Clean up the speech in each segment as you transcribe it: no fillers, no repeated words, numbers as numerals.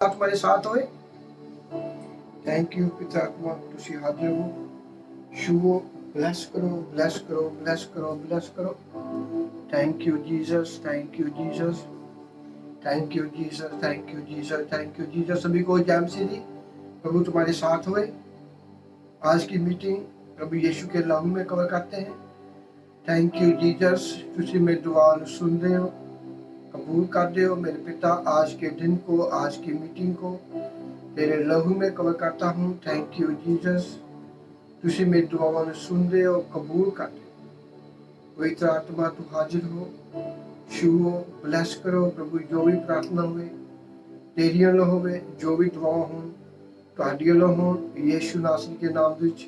तुम्हारे साथ होए। थैंक यू पिता आत्मा, तुसी हाजिर हो। छुओ, ब्लेस करो, ब्लेस करो, ब्लेस करो, ब्लेस करो। Thank you Jesus, thank you Jesus, thank you Jesus, thank you Jesus, thank you Jesus. सभी को जय मसीह दी। प्रभु तुम्हारे साथ होए। आज की मीटिंग प्रभु यीशु के नाम में कवर करते हैं। थैंक यू जीसस, तुसी मेरी दुआ सुन रहे हो, कबूल कर दे हो मेरे पिता। आज के दिन को, आज की मीटिंग को तेरे लहू में कवर करता हूँ। थैंक यू जीसस, तुसी मेरी दुआओं सुन रहे हो, कबूल कर दे। पवित्र आत्मा तू हाजिर हो, छुओ, ब्लेस करो। प्रभु जो भी प्रार्थना हुए तेरियां लो होवे, जो भी दुआ हो तुहाडियां लो हो, यीशु नासरी के नाम विच।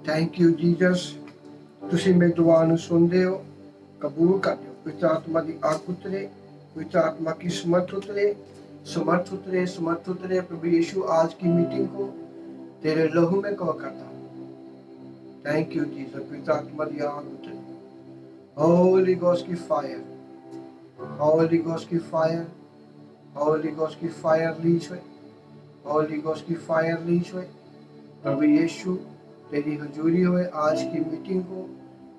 थैंक यू जीसस, तुसी मेरी दुआ सुन रहे हो, कबूल कर दो। पवित्र आत्मा की आग उतरे, पवित्र आत्मा की समर्थ उतरे, समर्थ उतरे, समर्थ उतरे। प्रभु यीशु आज की मीटिंग को तेरे लहू में कवर करता हूँ। थैंक यू जीसस, पवित्र आत्मा की आग उतरे। होली घोस्ट की फायर, होली घोस्ट की फायर, होली घोस्ट की फायर लीज हुए, होली घोस्ट की फायर लीज हुए। प्रभु यीशु तेरी हजूरी हुए। आज की मीटिंग को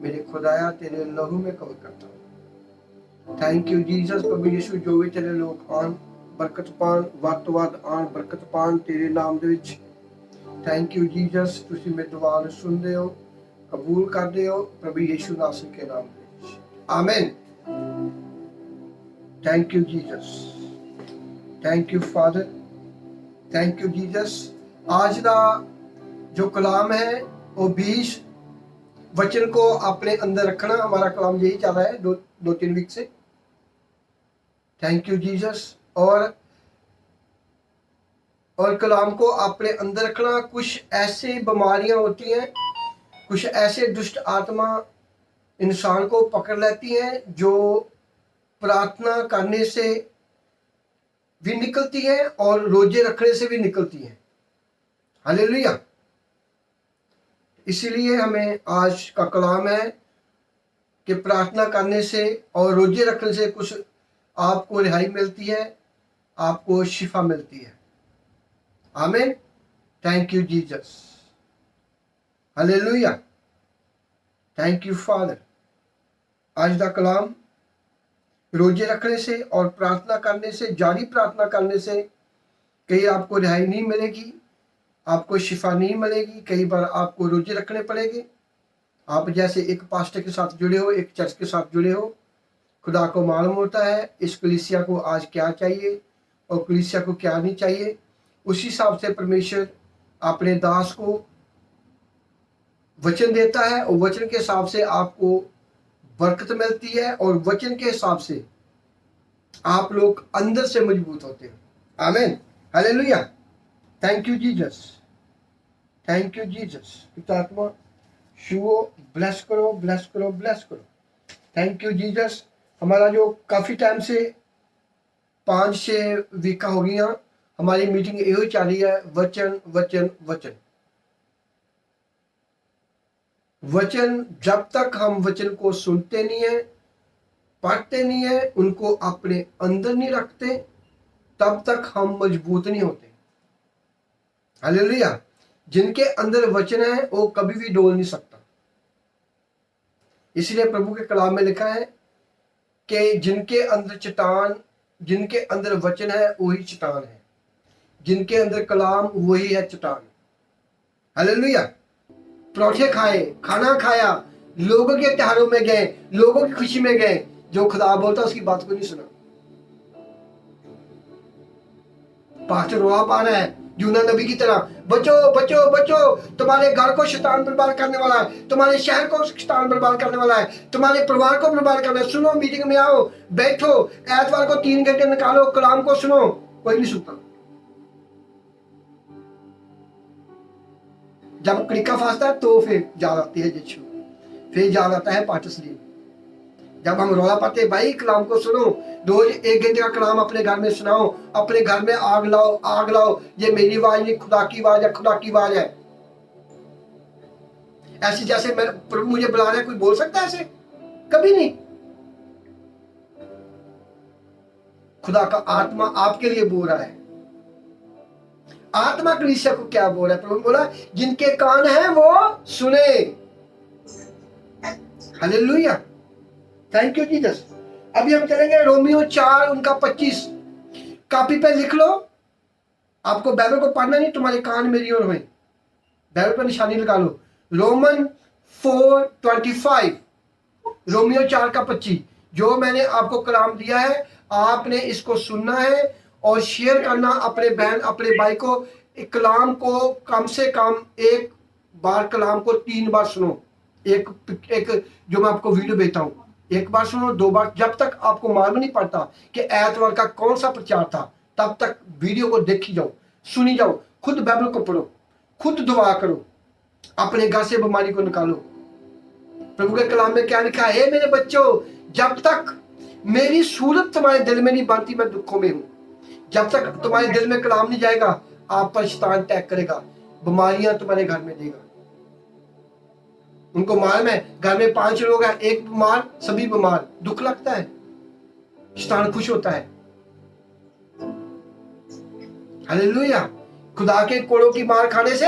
मेरे खुदाया तेरे लहू में कवर करता हूँ। Thank you Jesus. प्रभु यीशु जो भी तेरे लोग आन बरकत पान, वध तो वध आन बरकत पान तेरे नाम दे विच। थैंक यू जीसस, तुसी मेरी दुआ सुन रहे हो, कबूल कर रहे हो प्रभु यीशु नासरी के नाम दे। आमीन। Thank you Jesus, thank you father, thank you Jesus. आज का जो कलाम है वो 20 वचन को अपने अंदर रखना। हमारा कलाम यही चल रहा है दो तीन वीक से। Thank you Jesus. और कलाम को अपने अंदर रखना। कुछ ऐसी बीमारियां होती हैं, कुछ ऐसे दुष्ट आत्मा इंसान को पकड़ लेती हैं जो प्रार्थना करने से भी निकलती है और रोजे रखने से भी निकलती है। हालेलुया। इसीलिए हमें आज का कलाम है कि प्रार्थना करने से और रोजे रखने से कुछ आपको रिहाई मिलती है, आपको शिफा मिलती है। आमीन। Thank you Jesus, hallelujah. Thank you father. आज का कलाम रोजे रखने से और प्रार्थना करने से, जारी प्रार्थना करने से कहीं आपको रिहाई नहीं मिलेगी, आपको शिफा नहीं मिलेगी। कई बार आपको रोजे रखने पड़ेंगे। आप जैसे एक पास्टर के साथ जुड़े हो, एक चर्च के साथ जुड़े हो, खुदा को मालूम होता है इस कलीसिया को आज क्या चाहिए और कलीसिया को क्या नहीं चाहिए। उसी हिसाब से परमेश्वर अपने दास को वचन देता है और वचन के हिसाब से आपको बरकत मिलती है और वचन के हिसाब से आप लोग अंदर से मजबूत होते हैं। आमीन, hallelujah. Thank you Jesus, thank you Jesus. पिता आत्मा छुओ, ब्लेस करो, ब्लेस करो, ब्लेस करो। Thank you Jesus. हमारा जो काफ़ी टाइम से 5-6 वीक हो गई हमारी मीटिंग यही चल रही है, वचन वचन वचन वचन। जब तक हम वचन को सुनते नहीं है, पढ़ते नहीं है, उनको अपने अंदर नहीं रखते, तब तक हम मजबूत नहीं होते। हालेलुया। जिनके अंदर वचन है वो कभी भी डोल नहीं सकता। इसलिए प्रभु के कलाम में लिखा है कि जिनके अंदर चट्टान, जिनके अंदर वचन है वही चट्टान है, जिनके अंदर कलाम वही है चट्टान। हालेलुया। परोठे खाए, खाना खाया, लोगों के त्योहारों में गए, लोगों की खुशी में गए, जो खुदा बोलता उसकी बात को नहीं सुना। पास्टर रोआ पा रहा है यूना नबी की तरह, बचो बचो बचो, तुम्हारे घर को शैतान बर्बाद करने वाला है, तुम्हारे शहर को शैतान बर्बाद करने वाला है, तुम्हारे परिवार को बर्बाद करना है। सुनो, मीटिंग में आओ, बैठो, एतवार को 3 घंटे निकालो, कलाम को सुनो। कोई नहीं सुनता। जब क्लिका फांसता है तो फिर याद आती है यीशु, फिर याद आता है पास्टर सलीम। जब हम रोला पाते भाई कलाम को सुनो, रोज 1 घंटे का कलाम अपने घर में सुनाओ, अपने घर में आग लाओ, आग लाओ। ये मेरी आवाज नहीं, खुदा की आवाज है, खुदा की आवाज है। ऐसी जैसे मैं प्रभु मुझे बुला रहा है, कोई बोल सकता है ऐसे? कभी नहीं। खुदा का आत्मा आपके लिए बोल रहा है। आत्मा कलीसिया को क्या बोला? प्रभु ने बोला जिनके कान हैं वो सुने। Hallelujah, thank you Jesus. अभी हम चलेंगे रोमियो 4 उनका 25। कॉपी पे लिख लो। आपको बाइबल को पढ़ना नहीं, तुम्हारे कान मेरी ओर में, बाइबल पर निशानी लगा लो। रोमन 4:25, रोमियो 4 का 25। जो मैंने आपको कलाम दिया है आपने इसको सुनना है और शेयर करना अपने बहन अपने भाई को। कलाम को कम से कम एक बार कलाम को 3 बार सुनो। एक जो मैं आपको वीडियो भेजता हूँ, एक बार सुनो, 2 बार, जब तक आपको मालूम नहीं पड़ता कि एतवार का कौन सा प्रचार था तब तक वीडियो को देखी जाओ, सुनी जाओ। खुद बाइबल को पढ़ो, खुद दुआ करो, अपने घर से बीमारी को निकालो। प्रभु के कलाम में क्या लिखा है? मेरे बच्चों, जब तक मेरी सूरत तुम्हारे दिल में नहीं बनती मैं दुखों में हूं। जब तक तुम्हारे दिल में कलाम नहीं जाएगा आप पर शैतान अटैक करेगा, बीमारियां तुम्हारे घर में देगा। उनको मालूम है घर में 5 लोग हैं, एक बीमार, सभी बीमार, दुख लगता है, शैतान खुश होता है। हालेलुया, खुदा के कोड़ों की मार खाने से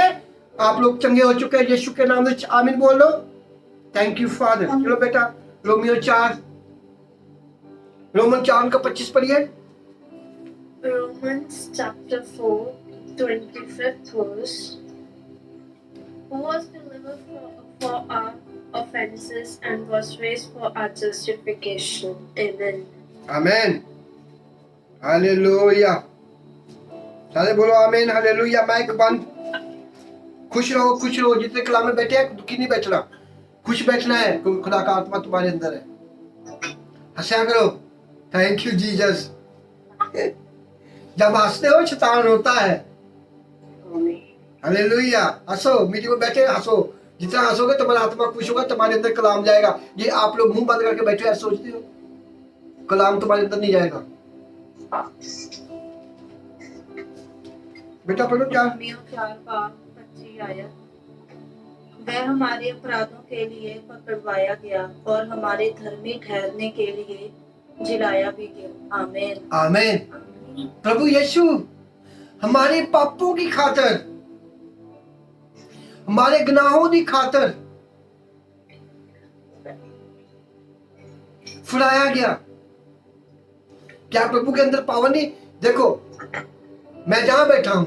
आप लोग चंगे हो चुके हैं। यीशु के नाम से आमीन बोल लो। Thank you father. चलो बेटा रोमियो 4, रोमन 4 का 25 पढ़िए। Romans chapter 4, 25th verse. Who was delivered for our offenses and was raised for our justification. Amen. Amen, hallelujah, सारे बोलो आमीन, हालेलुया। माइक बंद। खुश रहो, खुश रहो। जितने कलाम में बैठे हैं दुखी नहीं बैठना, खुश बैठना है। खुदा का आत्मा तुम्हारे अंदर है। हंसा करो। Thank you Jesus. जब हंसते हो शैतान होता है। हालेलुया, हंसो। मीटिंग में बैठे हंसो। जितना हंसोगे तुम्हारा आत्मा खुश होगा, तुम्हारे अंदर कलाम जाएगा। ये आप लोग मुंह बंद करके बैठे हैं सोचते हो कलाम तुम्हारे अंदर नहीं जाएगा। बेटा पढ़ो 4:25 आयत। वह हमारे अपराधों के लिए पकड़वाया गया और हमारे धर्मी ठहरने के लिए जिलाया भी गया। आमीन, आमीन। प्रभु यीशु हमारे पापों की खातिर, हमारे गुनाहों की खातिर फुलाया गया। क्या प्रभु के अंदर पावर नहीं? देखो मैं जहां बैठा हूं,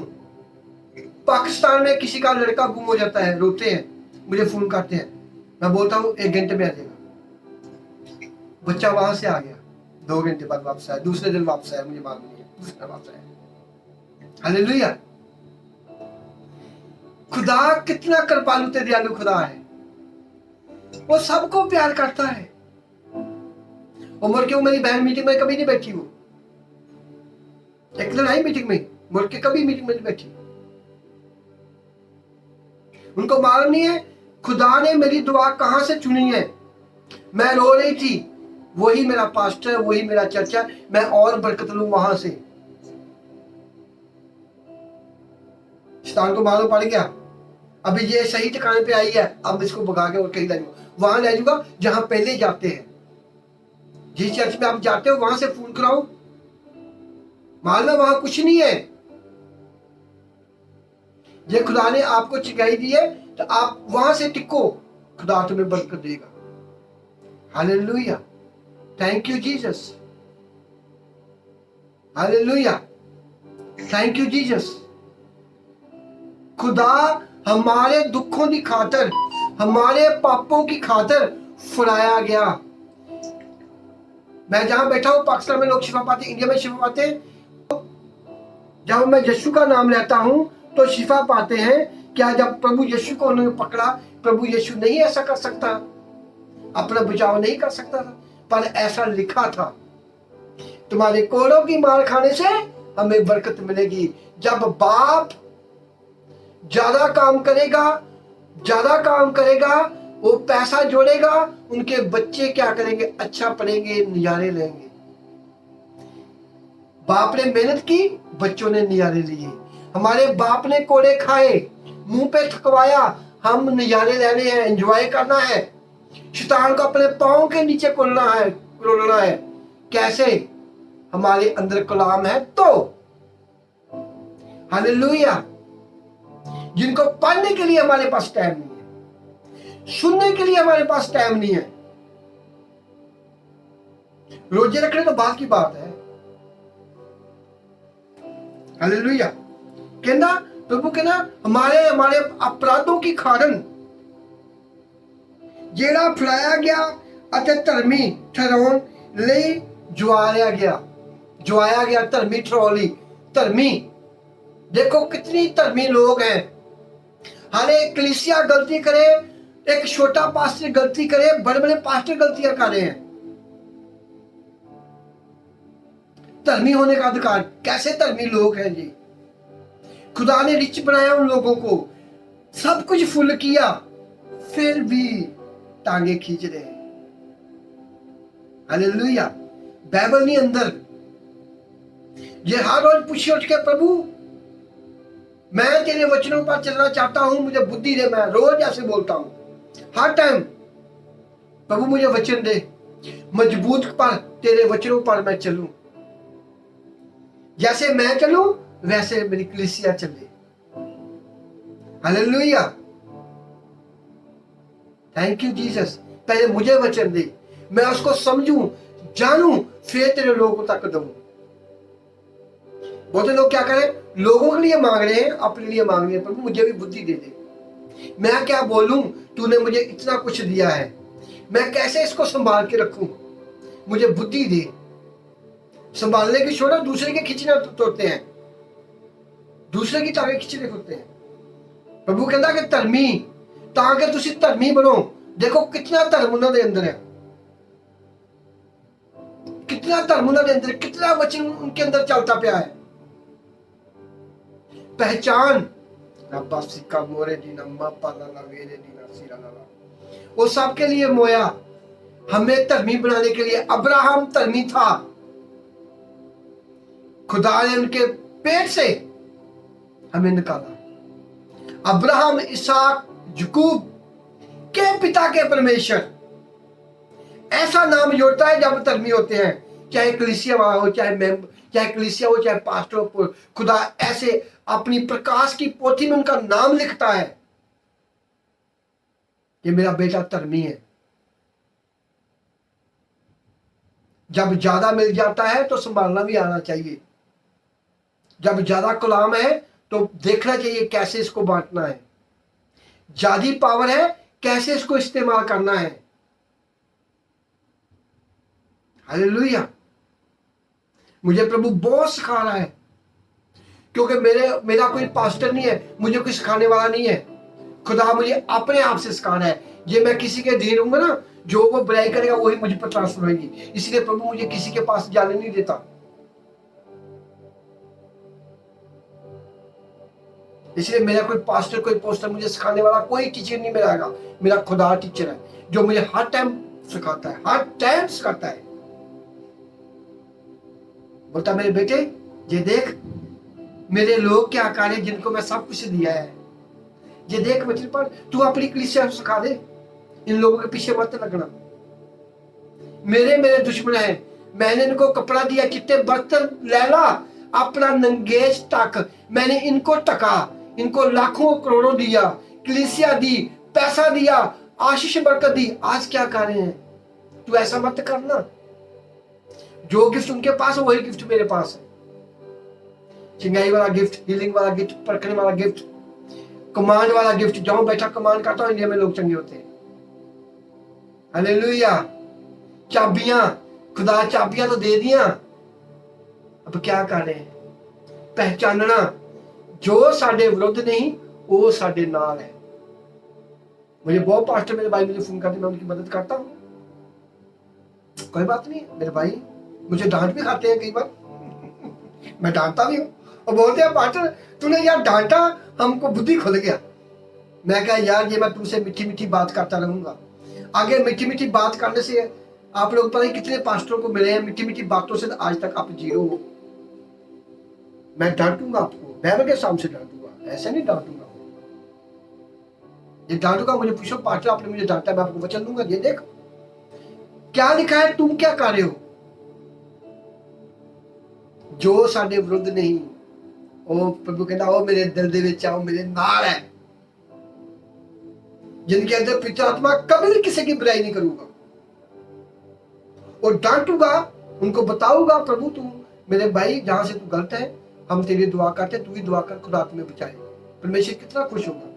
पाकिस्तान में किसी का लड़का गुम हो जाता है, रोते हैं, मुझे फोन करते हैं, मैं बोलता हूं 1 घंटे में आ जाएगा। बच्चा वहां से आ गया, 2 घंटे बाद वापस आया, दूसरे दिन वापस आया, मुझे मालूम नहीं है, दूसरा वापस आया। हालेलुया। खुदा कितना कृपालु ते दयालु खुदा है। वो सबको प्यार करता है। उम्र क्यों मेरी बहन मीटिंग में कभी नहीं बैठी, वो एक दिन आई मीटिंग में, मुड़ के कभी मीटिंग में नहीं बैठी। उनको मालूम नहीं है खुदा ने मेरी दुआ कहां से चुनी है। मैं रो रही थी, वही मेरा पास्टर, वही मेरा चर्चा, मैं और बरकत लूं वहां से। शैतान को मालूम पड़ गया अभी ये सही ठिकाने पे आई है, अब इसको भगा के और कहीं ले जाऊंगा, वहां ले जाऊंगा जहां पहले जाते हैं। जिस चर्च में आप जाते हो वहां से फोन कराओ, मालूम है वहां कुछ नहीं है। ये खुदा ने आपको चिकाई दी है तो आप वहां से टिको, खुदा तुम्हें बरकत देगा। Hallelujah, thank you Jesus. Hallelujah, thank you Jesus. खुदा हमारे दुखों की खातिर, हमारे पापों की खातिर फुलाया गया। मैं जहां बैठा हूं पाकिस्तान में लोग शिफा पाते, इंडिया में शिफा पाते। जब मैं यीशु का नाम लेता हूं तो शिफा पाते हैं। क्या जब प्रभु यीशु को उन्होंने पकड़ा, प्रभु यीशु नहीं ऐसा कर सकता, अपना बचाव नहीं कर सकता था, पर ऐसा लिखा था तुम्हारे कोड़ों की मार खाने से हमें बरकत मिलेगी। जब बाप ज्यादा काम करेगा, ज्यादा काम करेगा, वो पैसा जोड़ेगा, उनके बच्चे क्या करेंगे? अच्छा पढ़ेंगे, नजारे लेंगे। बाप ने मेहनत की, बच्चों ने नजारे लिए। हमारे बाप ने कोड़े खाए, मुंह पे थकवाया, हम नजारे लेने हैं, एंजॉय करना है। शैतान को अपने पांव के नीचे कुलना है, कुलना है। कैसे? हमारे अंदर कलाम है तो। हालेलुया। जिनको पढ़ने के लिए हमारे पास टाइम नहीं है, सुनने के लिए हमारे पास टाइम नहीं है। रोजे रखने तो बात की बात है। हालेलुया। कहना प्रभु कहना हमारे हमारे अपराधों की कारण जेड़ा फड़ाया गया अते धर्मी ठहराउण लई जुआया गया धर्मी ठहराउण धर्मी। देखो कितनी धर्मी लोग हैं। हर एक कलीसिया गलती करे, एक छोटा पास्टर गलती करे, बड़े बड़े पास्टर गलतियां कर रहे हैं। धर्मी होने का अधिकार, कैसे धर्मी लोग हैं जी। खुदा ने रिच बनाया उन लोगों को, सब कुछ फुल किया, फिर भी टांगे खींच रहे हैं। हालेलुया। बाइबल नहीं अंदर। ये हर रोज पूछिए उठ के, प्रभु मैं तेरे वचनों पर चलना चाहता हूं, मुझे बुद्धि दे। मैं रोज ऐसे बोलता हूं हर टाइम, प्रभु मुझे वचन दे, मजबूत पर तेरे वचनों पर मैं चलूं। जैसे मैं चलूं वैसे मेरी कलीसिया चले। हालेलुया। Thank you Jesus. पहले मुझे वचन दे, मैं उसको समझूं, जानूं, फिर तेरे लोगों तक दूं। बहुत लोग क्या करें, लोगों के लिए मांग रहे हैं, अपने लिए मांग रहे हैं। प्रभु मुझे भी बुद्धि दे दे, मैं क्या बोलूं, तूने मुझे इतना कुछ दिया है, मैं कैसे इसको संभाल के रखूं, मुझे बुद्धि दे। संभालने की छोड़ो, दूसरे के खींचने होते हैं, दूसरे की टांगे खींचने होते हैं। प्रभु कहता कि धर्मी, ताकि तुसी धर्मी बनो। देखो कितना धर्म उन्होंने अंदर है, कितना धर्म उन्होंने अंदर, कितना वचन उनके अंदर चलता पाया है। पहचान वो सबके लिए मोया, हमें धर्मी बनाने के लिए। अब्राहम धर्मी था, खुदा ने उनके पेट से हमें निकाला। अब्राहम, इसहाक, याकूब के पिता के परमेश्वर, ऐसा नाम जोड़ता है जब धर्मी होते हैं। चाहे कलीसिया वाला हो, चाहे कलीसिया हो, चाहे पास्टर हो, खुदा ऐसे अपनी प्रकाश की पोथी में उनका नाम लिखता है कि मेरा बेटा धर्मी है। जब ज्यादा मिल जाता है तो संभालना भी आना चाहिए। जब ज्यादा गुलाम है तो देखना चाहिए कैसे इसको बांटना है। ज्यादा पावर है, कैसे इसको इस्तेमाल करना है। हालेलुया। मुझे प्रभु बहुत सिखा रहा है, क्योंकि मेरा कोई पास्टर नहीं है, मुझे कोई सिखाने वाला नहीं है। खुदा मुझे अपने आप से सिखा रहा है। ये मैं किसी के अधीन रहूंगा ना, जो वो बुराई करेगा वही मुझे पर ट्रांसफर होगी। इसलिए प्रभु मुझे किसी के पास जाने नहीं देता। इसलिए मेरा कोई पास्टर, कोई पोस्टर, मुझे सिखाने वाला कोई टीचर नहीं मिलेगा। मेरा खुदा टीचर है, जो मुझे हर टाइम सिखाता है, हर टाइम सिखाता है। बोलता मेरे बेटे, ये देख मेरे लोग क्या कर रहे, जिनको मैं सब कुछ दिया है। ये देख वचन पर, तू अपनी कलीसिया को सिखा दे, इन लोगों के पीछे मत लगना। मेरे दुश्मन है, मैंने इनको कपड़ा दिया, चिट्टे बर्तन लैला, अपना नंगेज तक मैंने इनको टका, इनको लाखों करोड़ों दिया, कलीसिया दी, पैसा दिया, आशीष बरकत दी। आज क्या कर रहे हैं? तू ऐसा मत करना। जो गिफ्ट उनके पास है वही गिफ्ट मेरे पास है। चिंगाई वाला गिफ्ट, हीलिंग वाला गिफ्ट, परखने वाला गिफ्ट, कमांड वाला गिफ्ट। जहां बैठा कमांड करता हूं, इंडिया में लोग चंगे होते हैं। हालेलुया। चाबियां, खुदा चाबियां तो दे दिया, अब क्या कर रहे हैं? पहचानना, जो साडे विरुद्ध नहीं वो साडे नाल है। मुझे बहुत पास्टर मेरे भाई मुझे फोन करते, मैं उनकी मदद करता हूँ, कोई बात नहीं। मेरे भाई मुझे डांट भी खाते हैं कई बार मैं डांटता भी हूँ, और बोलते हैं पास्टर तूने यार डांटा, हमको बुद्धि खुल गया। मैं कहा यार ये मैं तुमसे मीठी मीठी बात करता रहूंगा। आगे मीठी मीठी बात करने से आप लोग पता नहीं कितने पास्टरों को मिले हैं, मीठी मीठी बातों से आज तक आप जीरो हो। मैं डांटूंगा आपको, बाइबल के सामने से डांटूंगा, ऐसे नहीं डांटूंगा। ये डांटूंगा, मुझे पूछो पास्टर आपने मुझे डांटा, मैं आपको वचन दूंगा, ये देख क्या लिखा है, तुम क्या कर रहे हो। जो साडे विरुद्ध नहीं ਉਹ ਪ੍ਰਭੂ ਕਹਿੰਦਾ ਉਹ ਮੇਰੇ ਦਿਲ ਦੇ ਵਿੱਚ आओ, मेरे नाल है, जिनके अंदर पवित्र आत्मा कभी भी किसी की बुराई नहीं करूंगा और डांटूंगा, उनको बताऊंगा प्रभु तू मेरे भाई जहां से तू गलत है, हम तेरी दुआ करते, तू ही दुआ कर, खुदा तुम्हें बचाए। परमेश्वर कितना खुश होगा।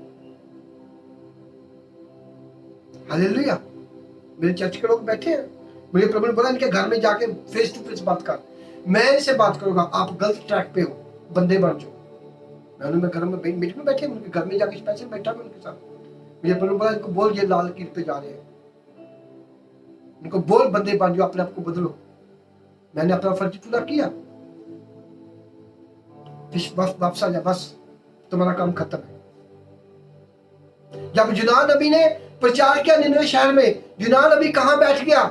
हालेलुया। मेरे चर्च के लोग बैठे हैं, मुझे प्रभु ने बोला इनके घर में जाके फेस टू फेस बात कर, मैं इनसे बात करूंगा, आप गलत ट्रैक पे हो, बंदे बन जाओ। मैंने मेरे घर में मीटिंग में बैठे, उनके घर में जाके स्पेशल बैठा मैं उनके साथ। मुझे प्रभु ने बोला इनको बोल ये लाल कील पे जा रहे हैं, इनको बोल बंदे बन जाओ, अपने आप को बदलो। मैंने अपना फर्ज पूरा किया, बस वापस आ जा, बस तुम्हारा काम खत्म है। जब यूनान नबी ने प्रचार किया निनवे शहर में, यूनान नबी कहां बैठ गया?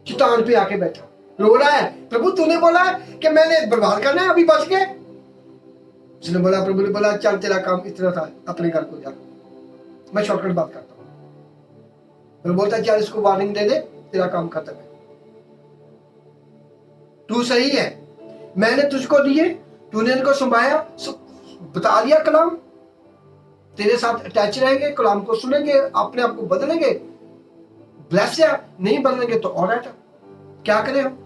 चट्टान पे आके बैठा, रो रहा है, प्रभु तूने बोला कि मैंने बर्बाद करना है, अभी बच गए। उसने बोला, प्रभु ने बोला चल तेरा काम इतना था, अपने घर को जा, मैं शॉर्टकट बात करता हूं। प्रभु बोलता है चल इसको वार्निंग दे दे, तेरा काम खत्म है, तू सही है, मैंने तुझको दिए, तूने इनको संभाया, बता दिया कलाम, तेरे साथ अटैच रहेंगे, कलाम को सुनेंगे, अपने आप को बदलेंगे, ब्लेस या नहीं बदलेंगे तो और है, क्या करें हम?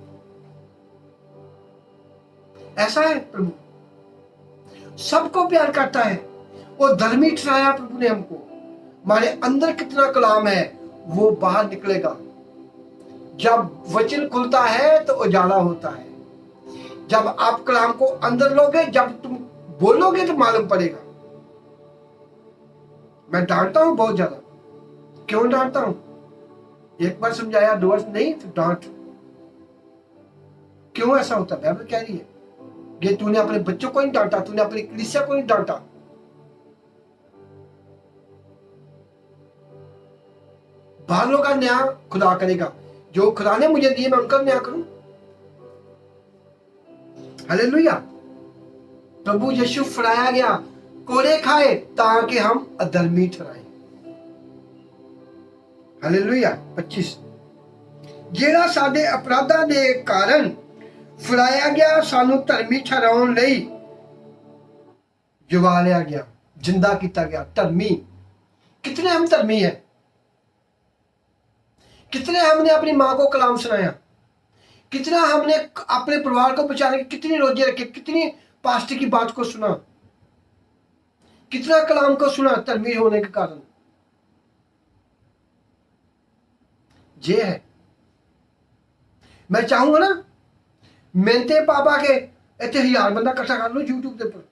ऐसा है प्रभु, सबको प्यार करता है, वो धर्मी ठहराया प्रभु ने हमको। हमारे अंदर कितना कलाम है वो बाहर निकलेगा। जब वचन खुलता है तो उजाला होता है। जब आप कलाम को अंदर लोगे, जब तुम बोलोगे तो मालूम पड़ेगा। मैं डांटता हूं बहुत ज्यादा, क्यों डांटता हूं? एक बार समझाया, दो बार नहीं, तो डांट। क्यों ऐसा होता है? बाइबल कह रही है ये तूने अपने बच्चों को नहीं डांटा, तूने अपनी कलीसिया को नहीं डांटा। बाहरों का न्याय खुदा करेगा, जो खुदा ने मुझे दिए मैं उनका न्याय करूं। हालेलुया। प्रभु यीशु फराया गया, कोड़े खाए ताकि हम अधर्मी ठहराए। हालेलुया। 25 ਜਿਹੜਾ ਸਾਡੇ ਅਪਰਾਧਾਂ ਦੇ ਕਾਰਨ ਫੜਾਇਆ ਗਿਆ, ਸਾਨੂੰ ਧਰਮੀ ਠਹਿਰਾਉਣ ਲਈ ਜਵਾ ਲਿਆ ਗਿਆ, जिंदा किया गया। धर्मी, कितने हम धर्मी हैं? कितने हमने अपनी माँ को कलाम सुनाया, कितना हमने अपने परिवार को बचाने के कितनी रोजे रखे, कितनी पास्टर की बात को सुना, कितना कलाम को सुना धर्मी होने के कारण। ये है, मैं चाहूंगा ना मेहनते पापा के इतने 1000 बंदा इकट्ठा कर लो यूट्यूब के ऊपर,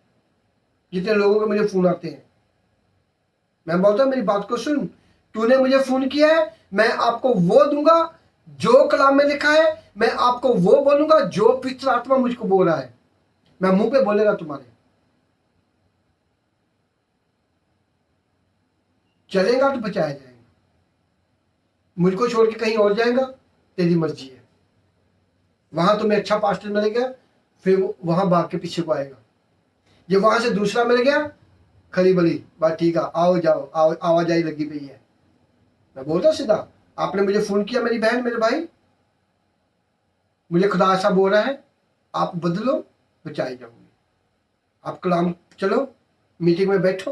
जितने लोगों के मुझे फोन आते हैं। मैं बोलता हूं मेरी बात को सुन, तूने मुझे फोन किया है, मैं आपको वो दूंगा जो कलाम में लिखा है, मैं आपको वो बोलूंगा जो पवित्र आत्मा मुझको बोल रहा है। मैं मुंह पे बोलेगा तुम्हारे, चलेगा तो बचाया जाएगा, मुझको छोड़ के कहीं और जाएगा तेरी मर्जी है। वहां तुम्हें अच्छा पास्टर मिलेगा, फिर वहां भाग के पीछे को आएगा। ये वहां से दूसरा मिल गया, खली बली बात, ठीक है आओ जाओ, आवाजाही लगी पई है। मैं बोलता हूं सीधा, आपने मुझे फोन किया मेरी बहन मेरे भाई, मुझे खुदा ऐसा बोल रहा है, आप बदलो बचाए जाओगे। आप कलाम चलो, मीटिंग में बैठो,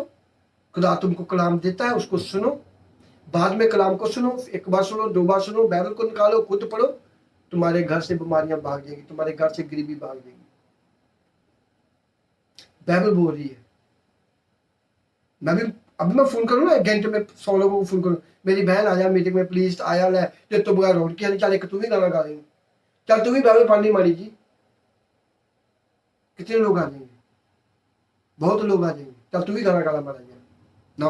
खुदा तुमको कलाम देता है, उसको सुनो, बाद में कलाम को सुनो, एक बार सुनो, दो बार सुनो, बाइबल को निकालो, खुद पढ़ो, तुम्हारे घर से बीमारियां भाग जाएगी, तुम्हारे घर से गरीबी भाग जाएगी। बाइबल बोल रही है। अभी मैं फोन करूँ ना, एक घंटे में 100 लोगों को फोन करूँ, मेरी बहन आ जा मीटिंग में प्लीज, आया ले जो तो बगैर रोड किया नहीं, चल तू भी गाना गा देंगे, चल तू भी बाइबल पढ़नी मारी जी। कितने लोग आ जाएंगे? बहुत लोग आ जाएंगे, चल तू भी गाना गाना मारा जाए ना।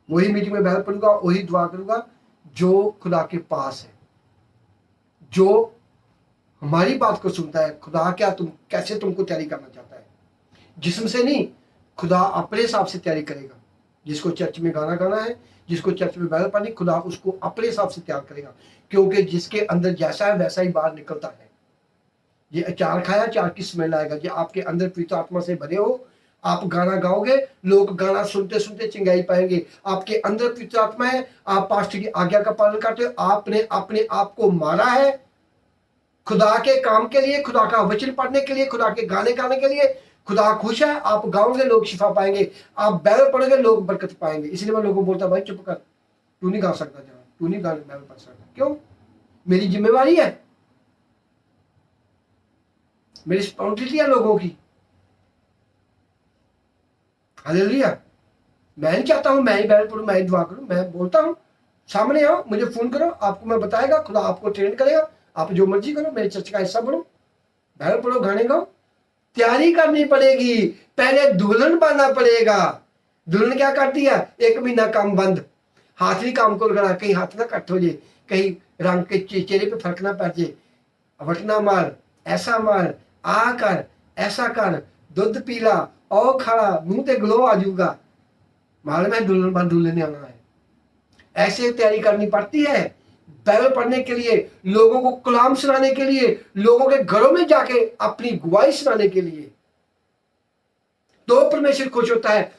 वही मीटिंग में बाइबल पढ़ूंगा, वही दुआ करूंगा जो खुदा के पास है, जो हमारी बात को सुनता है। खुदा क्या तुम कैसे तुमको तैयारी करना चाहता है, जिस्म से नहीं, खुदा अपने हिसाब से तैयारी करेगा। जिसको चर्च में गाना गाना है, जिसको चर्च में बाइबल पढ़नी, खुदा उसको अपने हिसाब से तैयार करेगा, क्योंकि जिसके अंदर जैसा है वैसा ही बाहर निकलता है। ये अचार खाया, अचार की स्मेल आएगा। ये आपके अंदर पवित्र आत्मा से भरे हो, आप गाना गाओगे, लोग गाना सुनते सुनते चिंगाई पाएंगे। आपके अंदर पवित्र आत्मा है, आप पास्टर की आज्ञा का पालन करते हो, आपने अपने आप को मारा है खुदा के काम के लिए, खुदा का वचन पढ़ने के लिए, खुदा के गाने गाने के लिए, खुदा खुश है, आप गाओगे लोग शिफा पाएंगे, आप बाइबल पढ़ोगे लोग बरकत पाएंगे। इसलिए मैं लोगों को बोलता भाई चुप कर, तू नहीं गा सकता, जहाँ तू नहीं बाइबल पढ़ सकता। क्यों? मेरी जिम्मेवारी है, मेरी रिस्पॉन्सिबिलिटी है लोगों की। हालेलुया। मैं नहीं चाहता हूं मैं ही बाइबल पढ़ूं, मैं ही दुआ करूं। मैं बोलता हूं सामने आओ, मुझे फोन करो, आपको मैं बताएगा, खुदा आपको ट्रेन करेगा, आप जो मर्जी करो, मेरे चर्च का हिस्सा बनो, बाइबल पढ़ो, गाने गाओ। तैयारी करनी पड़ेगी, पहले दुल्हन बनना पड़ेगा। दुल्हन क्या करती है? 1 महीना काम बंद, हाथ नहीं काम को लगाना, कहीं हाथ ना कट हो जाए, कहीं रंग के चेहरे पे फर्क ना पड़ जाए। वटना मार, ऐसा मार, आ कर, ऐसा कर, दूध पीला, और खड़ा, मुंह पे ग्लो आ जाऊगा, माल में दुल्हन बन दुल्हन आना है। ऐसे तैयारी करनी पड़ती है बाइबल पढ़ने के लिए, लोगों को कलाम सुनाने के लिए, लोगों के घरों में जाके अपनी गवाही सुनाने के लिए। तो परमेश्वर खुश होता है।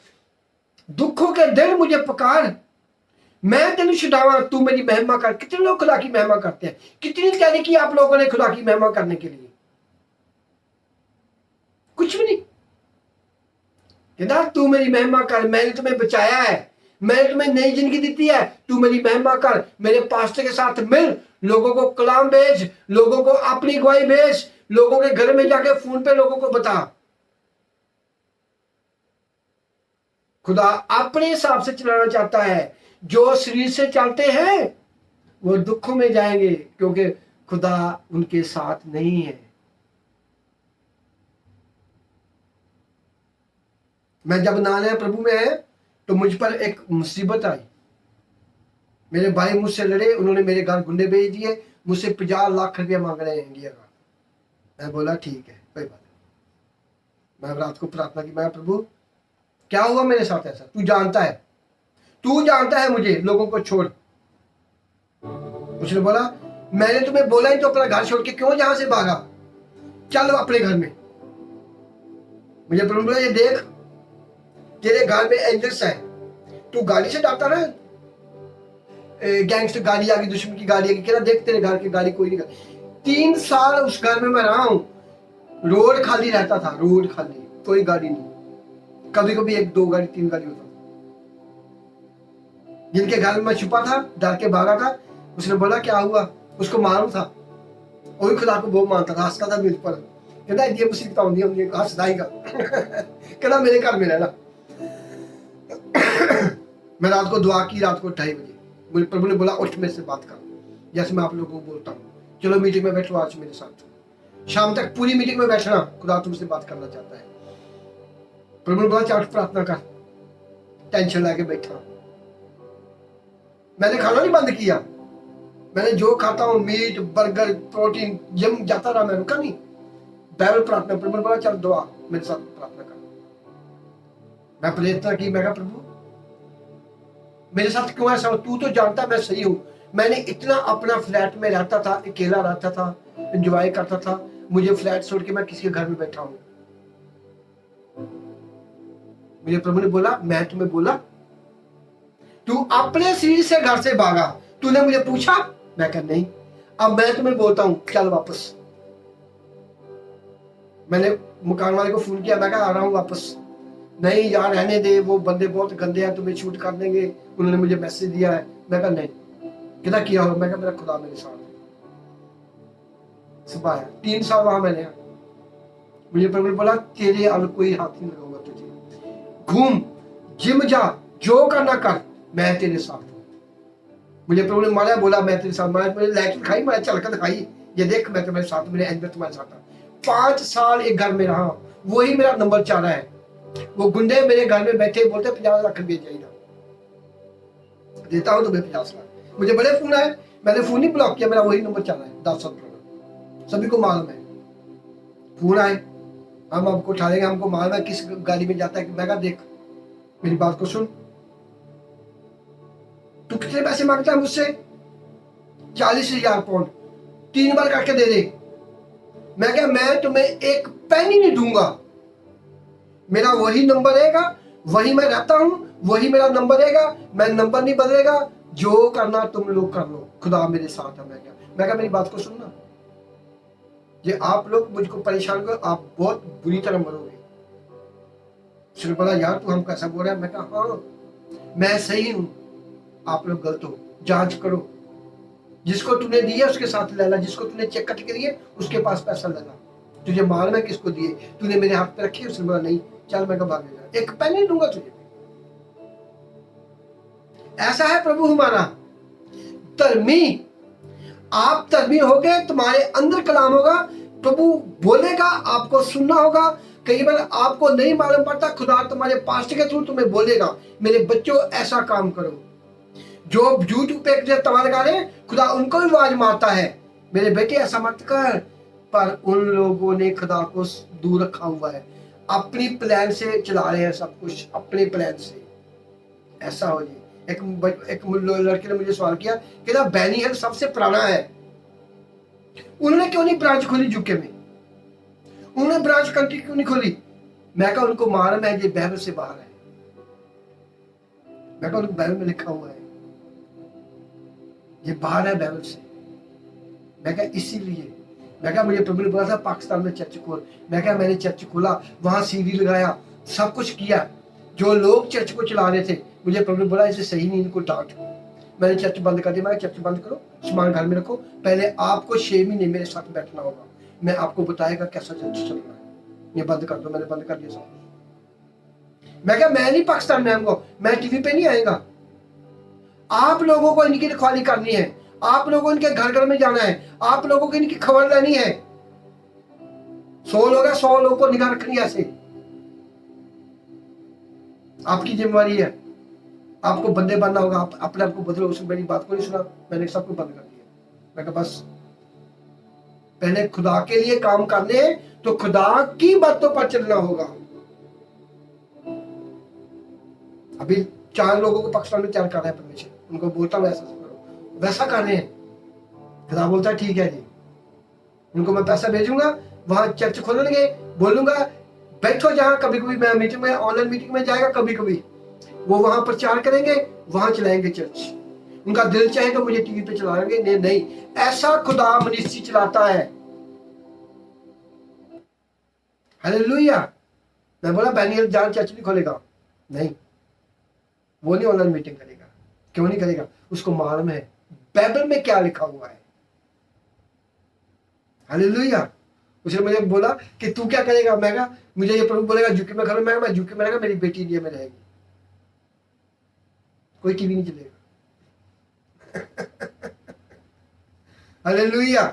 दुखों के दिन मुझे पुकार, मैं तेन छुड़ावा, तू मेरी महिमा कर। कितने लोग खुदा की महिमा करते हैं? कितनी तैयारी की आप लोगों ने खुदा की महिमा करने के लिए? कुछ भी नहीं। कहता तू मेरी महिमा कर, मैंने तुम्हें बचाया है, मैंने तुम्हें नई जिंदगी दी है, तू मेरी महिमा कर। मेरे पास्टर के साथ मिल, लोगों को कलाम भेज, लोगों को अपनी गवाही भेज, लोगों के घर में जाके फोन पे लोगों को बता। खुदा अपने हिसाब से चलाना चाहता है। जो शरीर से चलते हैं वो दुखों में जाएंगे, क्योंकि खुदा उनके साथ नहीं है। मैं जब नाने प्रभु में है तो मुझ पर एक मुसीबत आई। मेरे भाई मुझसे लड़े, उन्होंने मेरे घर गुंडे भेज दिए, मुझसे 50 लाख रुपया मांग रहे हैं इंडिया का। मैं बोला ठीक है, कोई बात नहीं। मैं रात को प्रार्थना की, मैं प्रभु क्या हुआ मेरे साथ ऐसा, तू जानता है, तू जानता है मुझे, लोगों को छोड़। उसने बोला मैंने तुम्हें बोला ही तो अपना घर छोड़ के क्यों यहां से भागा, चल अपने घर में। मुझे प्रभु बोला ये देख तेरे घर में एंजल्स है, तू गाड़ी से डालता ना, गैंगस्टर गाड़ी आ गई, दुश्मन की गाड़ी आ गई, कह देख तेरे घर की गाड़ी कोई नहीं। 3 साल उस घर में मैं रहा हूं, रोड खाली रहता था, रोड खाली, कोई गाड़ी नहीं, कभी कभी 1 2 गाड़ी 3 गाड़ी होता था। जिनके घर में मैं छुपा था, डर के भागा था, उसने बोला क्या हुआ, उसको मालूम था, वही खुदा को बहुत मानता था, हंसता था मेरे पर, कहता ये मुसीबत आउंदी मुझे हंसदाएगा कहता मेरे घर में रहना। मैं रात को दुआ की, रात को 2:30 बजे मुझे प्रभु ने बोला उठ मेरे से बात कर, जैसे मैं आप लोगों को बोलता हूँ, चलो मीटिंग में बैठो आज मेरे साथ। शाम तक पूरी मीटिंग में बैठना, खुदा तुमसे बात करना चाहता है। प्रभु ने बोला चल प्रार्थना कर, टेंशन लेके बैठा। मैंने खाना नहीं बंद किया, मैंने जो खाता हूँ मीट बर्गर प्रोटीन, जिम जाता रहा, मैं रुका नहीं। बाइबल प्रार्थना, प्रभु ने बोला चल दुआ मेरे साथ प्रार्थना कर। मैं प्रार्थना की, मैं कहा प्रभु मेरे साथ क्यों ऐसा हो, तू तो जानता मैं सही हूँ। मैंने इतना अपना फ्लैट में रहता था, अकेला रहता था, एंजॉय करता था, मुझे फ्लैट छोड़ के मैं किसी के घर में बैठा हूँ। मुझे प्रभु ने बोला मैं तुम्हें बोला तू अपने शरीर से घर से भागा, तूने मुझे पूछा, मैं कहा नहीं, अब मैं तुम्हें बोलता हूँ चल वापस। मैंने मकान वाले को फोन किया, मैं कहा आ रहा हूँ वापस। नहीं यार रहने दे, वो बंदे बहुत गंदे हैं, तुम्हें शूट कर देंगे, उन्होंने मुझे मैसेज दिया है। मैं कहा नहीं, कितना किया हो, मैं कहा मेरा खुदा मेरे साथ है। सुबह 3 साल वहां मैंने, मुझे प्रभु ने बोला तेरे अल कोई हाथ नहीं लगाऊंगा तुझे, घूम जिम जा, जो करना कर, मैं तेरे साथ हूँ। मुझे प्रभु ने मारा, बोला मैं तेरे साथ, मैंने लाइट दिखाई, मैंने चलकर दिखाई, ये देख मैं तुम्हारे साथ, मेरे एंजल तुम्हारे साथ है। 5 साल एक घर में रहा, वही मेरा नंबर 4 है। वो गुंडे मेरे घर में बैठे बोलते 50 लाख रुपये चाहिए, देता हूँ तुम्हें 50 लाख। मुझे बड़े फोन आए, मैंने फोन ही ब्लॉक किया, मेरा वही नंबर चल रहा है 10 साल पुराना, सभी को मालूम है। फोन आए हम आपको उठा लेंगे, हमको मालूम है किस गाड़ी में जाता है। मैं कहा देख मेरी बात को सुन, तू कितने पैसे मांगता है मुझसे, 40,000 पाउंड, 3 बार करके दे दे। मैं क्या मैं तुम्हें एक पेनी नहीं दूंगा, मेरा वही नंबर रहेगा, वही मैं रहता हूं, वही मेरा नंबर रहेगा, मैं नंबर नहीं बदलेगा, जो करना तुम लोग कर लो, खुदा मेरे साथ है। मैं क्या मेरी बात को सुनना, ये आप लोग मुझको परेशान करो, आप बहुत बुरी तरह मरोगे। उसने बोला यार तू हमको ऐसा बोल रहा है। मैं कहा हाँ मैं सही हूं, आप लोग गलत हो, जांच करो। जिसको तूने दिए उसके साथ ले ला, जिसको तूने चेक कट के दिए उसके पास पैसा ले ला। तुझे मालूम है किसको दिए, तूने मेरे हाथ पे रखे। उसने बोला नहीं, चल मैं कहा भाग जा, एक पेन नहीं दूंगा तुझे। ऐसा है प्रभु हमारा धर्मी। आप धर्मी हो गए, तुम्हारे अंदर कलाम होगा, प्रभु बोलेगा, आपको सुनना होगा। कई बार आपको नहीं मालूम पड़ता, खुदा तुम्हारे पास्टर के थ्रू तुम्हें बोलेगा मेरे बच्चों ऐसा काम करो। जो यूट्यूब पे एक तवा लगा रहे खुदा उनको भी आवाज मारता है मेरे बेटे ऐसा मत कर। पर उन लोगों ने खुदा को दूर रखा हुआ है, अपनी प्लान से चला रहे हैं सब कुछ, अपने प्लान से। ऐसा हो जी। एक लड़के ने मुझे सवाल किया कि ना बैनी हिल सबसे पुराना है, उन्होंने क्यों नहीं ब्रांच खोली यूके में, उन्होंने ब्रांच कंट्री क्यों नहीं खोली। मैं कहा उनको मालूम है ये बाइबल से बाहर है। मैं कहा उनको बाइबल में लिखा हुआ है ये बाहर है बाइबल से। मैं कहा इसीलिए, मैं कहा मुझे प्रभु ने बोला था पाकिस्तान में चर्च खोल। मैं कहा मैंने चर्च खोला, वहां सीढ़ी लगाया, सब कुछ किया। जो लोग चर्च को चला रहे थे मुझे प्रभु ने बोला इसे सही नहीं, इनको डांट। मैंने चर्च बंद कर दिया। मैं चर्च बंद करो, सामान घर में रखो, पहले आपको 6 महीने मेरे साथ बैठना होगा, मैं आपको बताएगा कैसा चर्च चलना है। ये बंद कर दो। मैंने बंद कर दिया सब। मैं क्या मैं नहीं पाकिस्तान में आऊंगा, मैं टीवी पे नहीं आएगा। आप लोगों को इनकी रखवाली करनी है, आप लोगों को इनके घर घर में जाना है, आप लोगों को इनकी खबर लेनी है। 100 लोग है, 100 लोगों को निगाह रखनी है। ऐसे आपकी जिम्मेवारी है, आपको बंदे बनना होगा। आप अपने आप को बदलो। उसने मेरी बात को नहीं सुना, मैंने सबको बंद कर दिया। मैं कहा बस पहले खुदा के लिए काम करने हैं तो खुदा की बातों पर चलना होगा। अभी 4 लोगों को पाकिस्तान में तैयार कर रहा है परमेश्वर, उनको बोलता हूँ ऐसा करो, वैसा कर रहे हैं। खुदा बोलता है ठीक है जी, उनको मैं पैसा भेजूंगा, वहां चर्च खोलेंगे, बोलूंगा बैठो जहां। कभी कभी मैं मीटिंग में, ऑनलाइन मीटिंग में जाएगा, कभी कभी वो वहां प्रचार करेंगे, वहां चलाएंगे चर्च। उनका दिल चाहे तो मुझे टीवी पे चलाएंगे, नहीं नहीं, ऐसा खुदा मनीषी चलाता है। हालेलुया। मैं बोला बैनियल जान चर्च नहीं खोलेगा, नहीं, वो नहीं ऑनलाइन मीटिंग करेगा। क्यों नहीं करेगा? उसको मालूम है बाइबल में क्या लिखा हुआ है। हालेलुया। उसने मुझे बोला कि तू क्या करेगा। मैं कहा मुझे ये प्रभु बोलेगा यूके में करो, मैं यूके में रहेगा, मेरी बेटी इंडिया में रहेगी, कोई टीवी नहीं चलेगा। हालेलुया।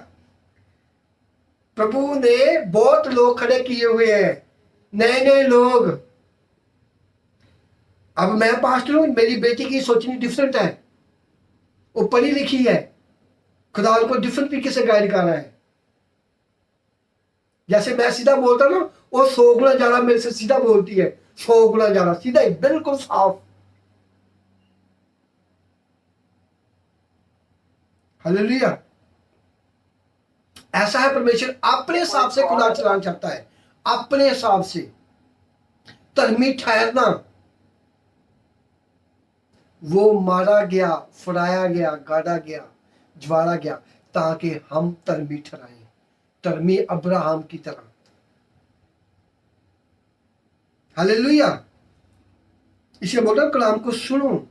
प्रभु ने बहुत लोग खड़े किए हुए हैं, नए नए लोग। अब मैं पास्टर हूं, मेरी बेटी की सोचनी डिफरेंट है, वो पढ़ी लिखी है, खुदा उनको डिफरेंट तरीके से गाइड कर रहा है। जैसे मैं सीधा बोलता ना, वो 100 गुना ज्यादा मेरे से सीधा बोलती है, 100 गुना ज्यादा सीधा, बिल्कुल साफ। हालेलुया। ऐसा है परमेश्वर अपने हिसाब से खुदा चलाना चाहता है, अपने हिसाब से। धर्मी ठहरना, वो मारा गया, फड़ाया गया, गाड़ा गया, ज्वाला गया, ताकि हम धर्मी ठहराएं, धर्मी अब्राहम की तरह। हालेलुया। इसलिए बोल रहा हूं कलाम को सुनो,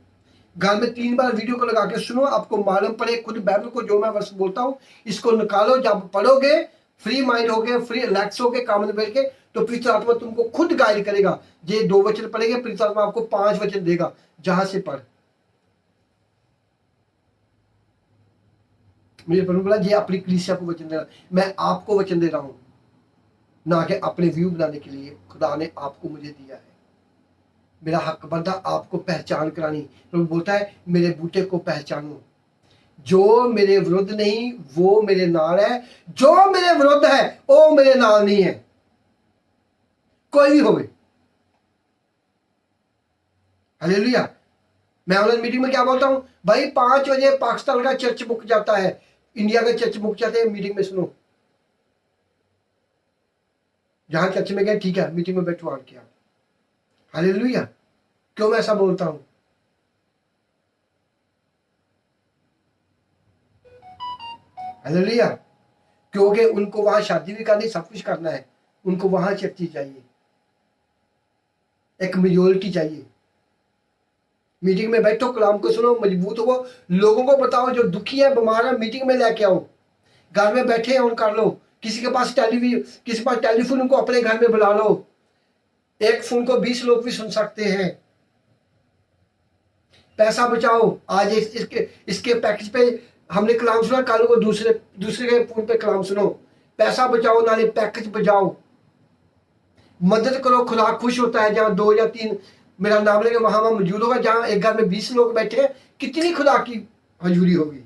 घर में 3 बार वीडियो को लगा के सुनो, आपको मालूम पड़े। खुद बाइबल को जो मैं वर्ष बोलता हूं इसको निकालो, जब पढ़ोगे फ्री माइंड हो गए, फ्री रिलैक्स हो गए काम में बैठ के, तो पवित्र आत्मा तुमको खुद गाइड करेगा। ये 2 वचन पढ़ेंगे, पवित्र आत्मा आपको 5 वचन देगा, जहां से पढ़। मुझे प्रभु बोला ये अपनी कलीसिया को वचन दे रहा, मैं आपको वचन दे रहा हूं, ना कि अपने व्यू बनाने के लिए। खुदा ने आपको मुझे दिया है, मेरा हक बनता आपको पहचान करानी। प्रभु बोलता है मेरे बूटे को पहचानो, जो मेरे विरुद्ध नहीं वो मेरे नाल है, जो मेरे विरुद्ध है वो मेरे नाल नहीं है, कोई भी होवे। हालेलुया। मैं ऑनलाइन मीटिंग में क्या बोलता हूं भाई, 5 बजे पाकिस्तान का चर्च मुक जाता है, इंडिया का चर्च मुक जाते हैं, मीटिंग में सुनो। जहां चर्च में गए ठीक है, मीटिंग में बैठो किया। हालेलुया। क्यों मैं ऐसा बोलता हूं? हालेलुया। क्योंकि उनको वहां शादी भी करनी, सब कुछ करना है, उनको वहां चर्च चाहिए। एक मेजोरिटी चाहिए। मीटिंग में बैठो, कलाम को सुनो, मजबूत हो, लोगों को बताओ जो दुखी है, बीमार है, मीटिंग में लेके आओ। घर में बैठे ऑन कर लो, किसी के पास टेलीफोन, उनको अपने घर में बुला लो। एक फोन को 20 लोग भी सुन सकते हैं। पैसा बचाओ। आज इसके पैकेज पे हमने कलाम सुना, कल को दूसरे के फोन पे कलाम सुनो। पैसा बचाओ, नाले पैकेज बचाओ, मदद करो। खुदा खुश होता है जहाँ 2 या 3 मेरा नाम लेके वहां मौजूद होगा। जहां एक घर में 20 लोग बैठे हैं, कितनी खुदा की हजूरी होगी।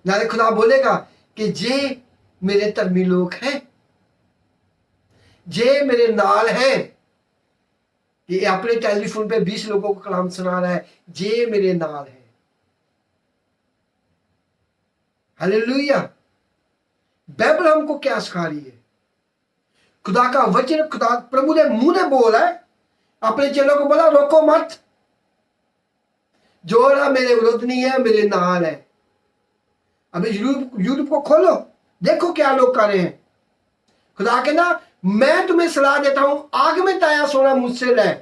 नाले खुदा बोलेगा कि जे मेरे धर्मी लोग हैं, जे मेरे नाल हैं, ये अपने टेलीफोन पे 20 लोगों को कलाम सुना रहा है, जे मेरे नाल है। हालेलुया। बाइबल हमको क्या सिखा रही है? खुदा का वचन, खुदा प्रभु ने मुंह ने बोला है, अपने चेलों को बोला रोको मत, जो ना मेरे विरुद्ध नहीं है मेरे नाल है। अभी यूट्यूब को खोलो, देखो क्या लोग कर रहे हैं। खुदा के ना, मैं तुम्हें सलाह देता हूं, आग में ताया सोना मुझसे ले,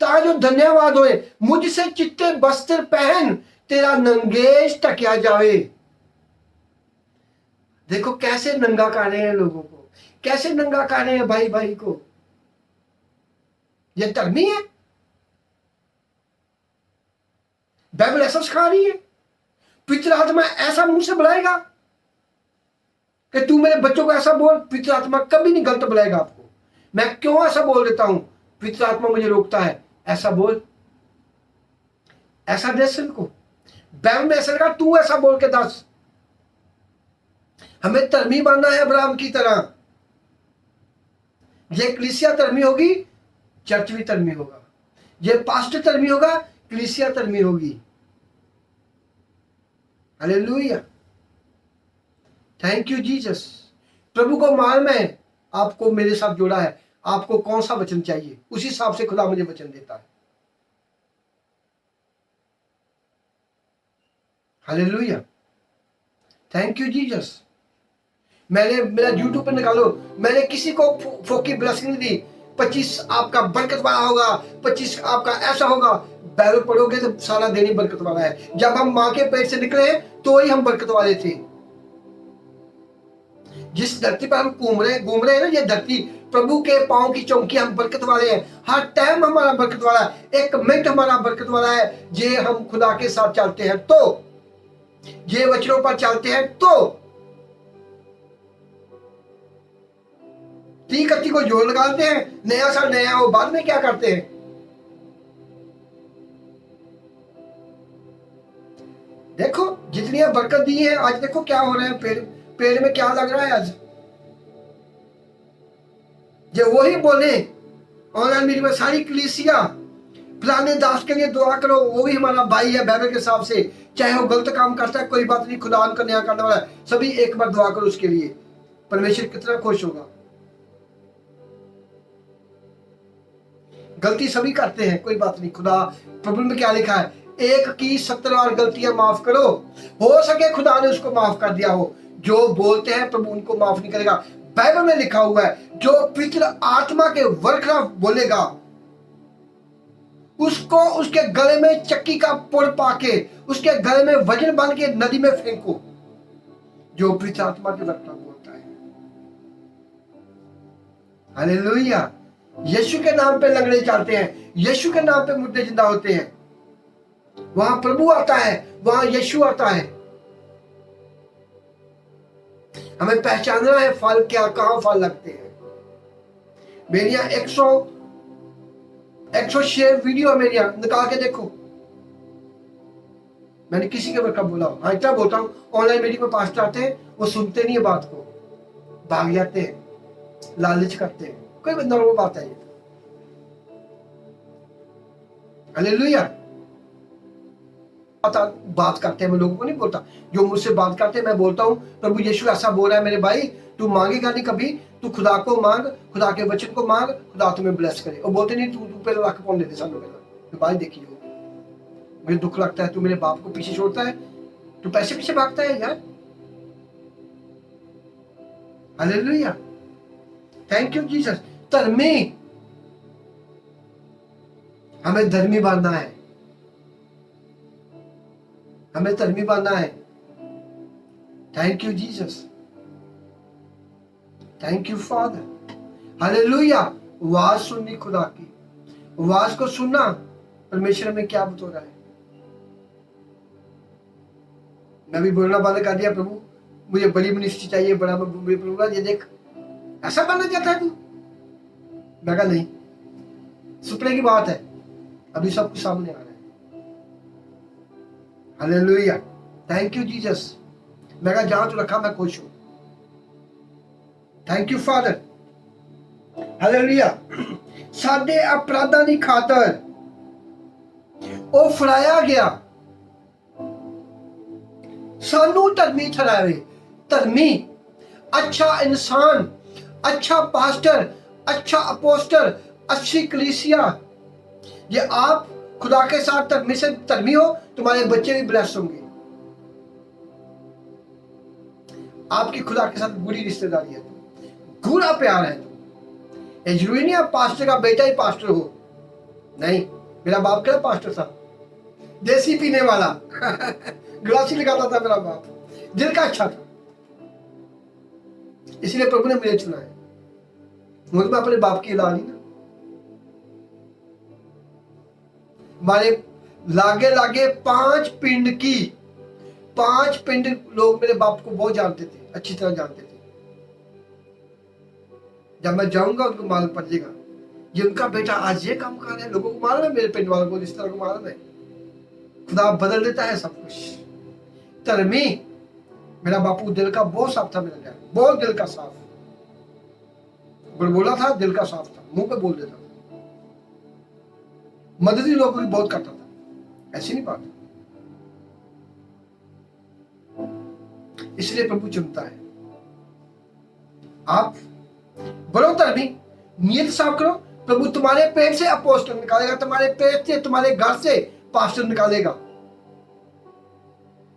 ताकि जो धन्यवाद होए। मुझसे चिट्टे वस्त्र पहन, तेरा नंगेश टकिया जावे। देखो कैसे नंगा कर रहे हैं लोगों को, कैसे नंगा कर रहे हैं भाई भाई को। ये धर्मी है? बाइबल ऐसा सिखा रही है? पितृ आत्मा ऐसा मुंह से बुलाएगा कि तू मेरे बच्चों को ऐसा बोल? पितृ आत्मा कभी नहीं गलत बुलाएगा आपको। मैं क्यों ऐसा बोल देता हूं? पितृ आत्मा मुझे रोकता है, ऐसा बोल, ऐसा दस इनको। बाइबल में ऐसा लगा, तू ऐसा बोल के दस। हमें धर्मी बनना है अब्राहम की तरह। ये कलीसिया धर्मी होगी, चर्च भी धर्मी होगा। ये पास्टर धर्मी होगा, कलीसिया धर्मी होगी। Hallelujah, thank you Jesus. प्रभु को मालूम है आपको मेरे साथ जोड़ा है, आपको कौन सा वचन चाहिए, उसी हिसाब से खुदा मुझे वचन देता है। Hallelujah, thank you Jesus. मैंने मेरा यूट्यूब पे निकालो, मैंने किसी को फोकी ब्लेसिंग नहीं दी। 25 आपका बरकत वाला होगा, 25 आपका ऐसा होगा। बाइबल पढ़ोगे तो सारा दिन ही बरकत वाला है। जब हम माँ के पेट से निकले तो ही हम बरकत वाले थे। जिस धरती पर हम घूम रहे हैं ना, ये धरती प्रभु के पांव की चौकी, हम बरकत वाले हैं। हर टाइम हमारा बरकत वाला है, एक मिनट हमारा बरकत वाला है। जे हम खुदा के साथ चलते हैं तो, ये वचनों पर चलते हैं तो। 30 को जोड़ लगाते हैं, नया साल नया हो, बाद में क्या करते हैं? देखो जितनी बरकत दी है, आज देखो क्या हो रहा है। पेड़ में क्या लग रहा है आज। जो वही बोले ऑनलाइन मीटिंग में, सारी कलीसिया फलाने दास के लिए दुआ करो, वो भी हमारा भाई है बाइबल के हिसाब से। चाहे वो गलत काम करता है, कोई बात नहीं, खुदा उनका न्याय करने वाला है। सभी एक बार दुआ करो उसके लिए, परमेश्वर कितना खुश होगा। गलती सभी करते हैं, कोई बात नहीं। खुदा प्रभु में क्या लिखा है, एक की 70 बार गलतियां माफ करो। हो सके खुदा ने उसको माफ कर दिया हो। जो बोलते हैं प्रभु उनको माफ नहीं करेगा। बाइबल में लिखा हुआ है, जो पितृ आत्मा के वर्खलाफ बोलेगा, उसको उसके गले में चक्की का पुर पाके, उसके गले में वजन बन के नदी में फेंको। जो पितृ आत्मा के वर्खलाफ बोलता है। हालेलुया। यीशु के नाम पे लंगड़े चलते हैं, यीशु के नाम पे मुर्दे जिंदा होते हैं। वहां प्रभु आता है, वहां यीशु आता है। हमें पहचानना है फल क्या, कहां फल लगते हैं। मेरी यहाँ 106 वीडियो है, मेरी यहाँ निकाल के देखो। मैंने किसी के बरकत बोला, हाँ इतना बोलता हूँ। ऑनलाइन मीटिंग में पास्टर आते हैं, वो सुनते नहीं है बात को, भाग जाते हैं, लालच करते हैं। कोई नॉर्मल बात है ये। हालेलुया। बात करते हैं, मैं लोगों को नहीं बोलता, जो मुझसे बात करते हैं मैं बोलता हूँ प्रभु यीशु ऐसा बोल रहा है मेरे भाई, तू मांगेगा नहीं कभी, तू खुदा को मांग, खुदा के वचन को मांग, खुदा तुम्हें ब्लेस करे। और बोलते नहीं तू पहले लाख पाउंड दे दे सानू पहले। तो भाई देखिए, मुझे दुख लगता है, तू मेरे बाप को पीछे छोड़ता है, तू पैसे पीछे भागता है यार। Hallelujah, thank you Jesus. धर्मी हमें धर्मी बनना है, हमें धर्मी बनना है। Thank you Jesus, thank you father, hallelujah. आवाज सुननी खुदा की, आवाज को सुनना परमेश्वर में क्या बता रहा है। मैं भी बोलना बंद कर दिया, प्रभु मुझे बड़ी मिनिस्ट्री चाहिए, बड़ा मैं बोलूंगा ये देख ऐसा बनना चाहता है तू। मैं कहा नहीं, सुपने की बात है, अभी सब कुछ सामने आ रहा है। Hallelujah, thank you Jesus. मैं कहा जहां तू रखा मैं खुश हूं। Thank you father, hallelujah. साडे अपराधां दी खातर ਉਹ ਫੜਾਇਆ ਗਿਆ, सानू धर्मी ठहरावे। धर्मी, अच्छा इंसान, अच्छा पास्टर, अच्छा अपोस्टर, अच्छी कलीसिया। ये आप खुदा के साथ धर्मी से धर्मी हो, तुम्हारे बच्चे भी ब्लेस होंगे। आपकी खुदा के साथ बुरी रिश्तेदारी है, बुरा प्यार है। ये जरूरी नहीं आप पास्टर का बेटा ही पास्टर हो, नहीं। मेरा बाप क्या पास्टर था, देसी पीने वाला ग्लासी लगाता था मेरा बाप, दिल का अच्छा था, इसलिए प्रभु ने मुझे चुना है। मुझे मैं अपने बाप की औलाद ही ना। हमारे लागे लागे 5 पिंड लोग मेरे बाप को बहुत जानते थे, अच्छी तरह जानते थे। जब मैं जाऊंगा उनको मालूम पड़ जाएगा, ये उनका बेटा आज ये काम कर रहा है। लोगों को मालूम है, मेरे पिंड वालों को, रिश्तेदारों को मालूम है। खुदा बदल देता है सब कुछ। धर्मी, मेरा बापू दिल का बहुत साफ था, मेरा डैड बहुत दिल का साफ, बोला था दिल का साफ था, मुंह पे बोल देता था। मदद ही लोगों की बहुत करता था, ऐसी नहीं बात। इसलिए प्रभु चुनता है। आप बड़ो धर्मी, नियत साफ करो, प्रभु तुम्हारे पेट से अपोस्टल निकालेगा, तुम्हारे पेट से, तुम्हारे घर से पास्टर निकालेगा।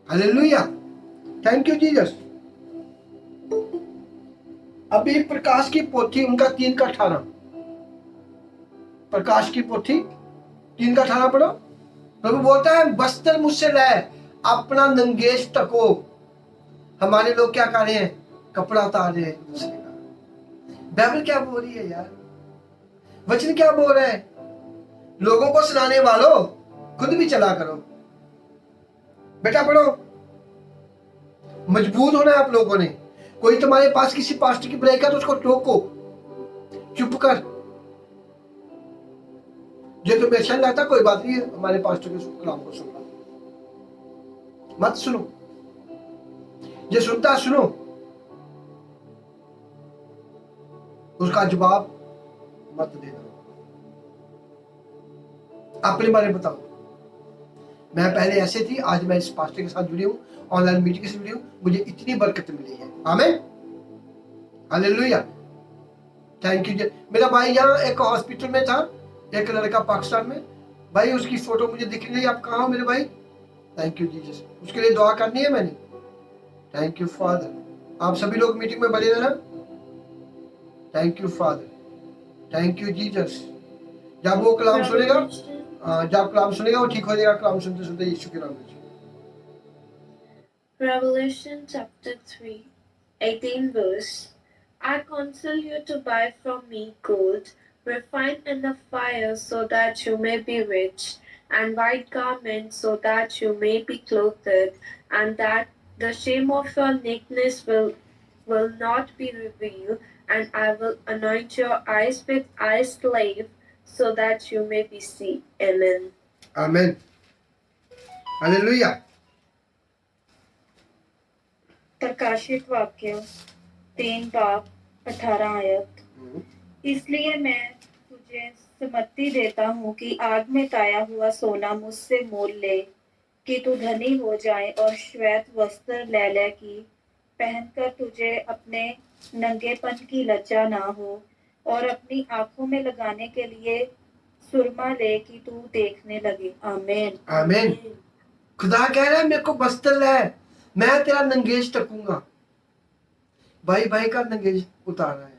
Hallelujah, thank you Jesus. अभी प्रकाश की पोथी उनका 3:18, प्रकाश की पोथी 3:18 पढ़ो। प्रभु बोलता है वस्त्र मुझसे ले, अपना नंगेश ढको। हमारे लोग क्या कर रहे हैं, कपड़ा उतार रहे हैं दूसरे का। बाइबल क्या बोल रही है यार, वचन क्या बोल रहा है। लोगों को सुनाने वालों खुद भी चला करो। बेटा पढ़ो, मजबूत होना है आप लोगों ने। कोई तुम्हारे पास किसी पास्टर की बुराई का तो उसको टोको, चुप कर। जो तुम्हें अच्छा लगता कोई बात नहीं है, हमारे पास्टर के कलाम को सुनना मत सुनो, जो सुनता सुनो, उसका जवाब मत देना। अपने बारे में बताओ। मैं पहले ऐसे थी, आज मैं इस पास्टर के साथ जुड़ी हूँ, ऑनलाइन मीटिंग से जुड़ी हूँ, मुझे इतनी बरकत मिली है। आमीन, हालेलुया, थैंक यू। मेरा भाई यहाँ एक हॉस्पिटल में था, एक लड़का पाकिस्तान में, भाई उसकी फोटो मुझे दिख रही है। आप कहाँ हो मेरे भाई? थैंक यू जीसस, उसके लिए दुआ करनी है मैंने। Thank you father. आप सभी लोग मीटिंग में बने रहना। Thank you father, thank you Jesus. जब वो कलाम सुनेगा, जब कलाम सुनेगा वो ठीक हो जाएगा, कलाम सुनते सुनते यीशु के नाम में। Revelation chapter 3, 18 verse. I counsel you to buy from me gold, refined in the fire, so that you may be rich, and white garments, so that you may be clothed, and that the shame of your nakedness will not be revealed, and I will anoint your eyes with eye salve, so that you may be seen. Amen. Amen. Hallelujah. प्रकाशित वाक्य 3:18। इसलिए मैं तुझे सम्मति देता हूँ कि आग में ताया हुआ सोना मुझसे मोल ले, कि तू धनी हो जाए, और श्वेत वस्त्र ले ले कि पहनकर तुझे अपने नंगेपन की लज्जा ना हो, और अपनी आंखों में लगाने के लिए सुरमा ले कि तू देखने लगे। आमीन, आमीन। खुदा कह रहा है मेरे को वस्त्र ले, मैं तेरा नंगेश ढकूंगा। भाई भाई का नंगेश उतार रहा है।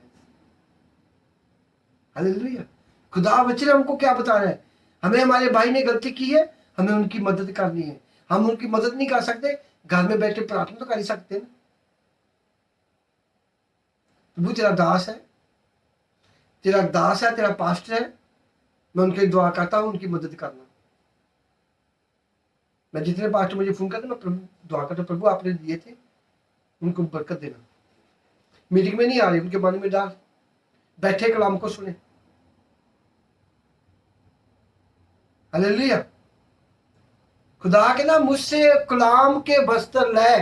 हालेलुया। खुदा वचन हमको क्या बता रहा है, हमें हमारे भाई ने गलती की है, हमें उनकी मदद करनी है। हम उनकी मदद नहीं कर सकते, घर में बैठे प्रार्थना तो कर ही सकते हैं ना। प्रभु तेरा दास है, तेरा दास है, तेरा पास्टर है, मैं उनके लिए दुआ करता हूँ, उनकी मदद करना। मैं जितने पास्टर मुझे फोन करते मैं प्रभु दुआ करता, प्रभु आपने दिए थे उनको बरकत देना। मीटिंग में नहीं आ रही, उनके मन में डाल, बैठे कलाम को सुने। हालेलुया। खुदा के ना मुझसे कलाम के बस्तर ले,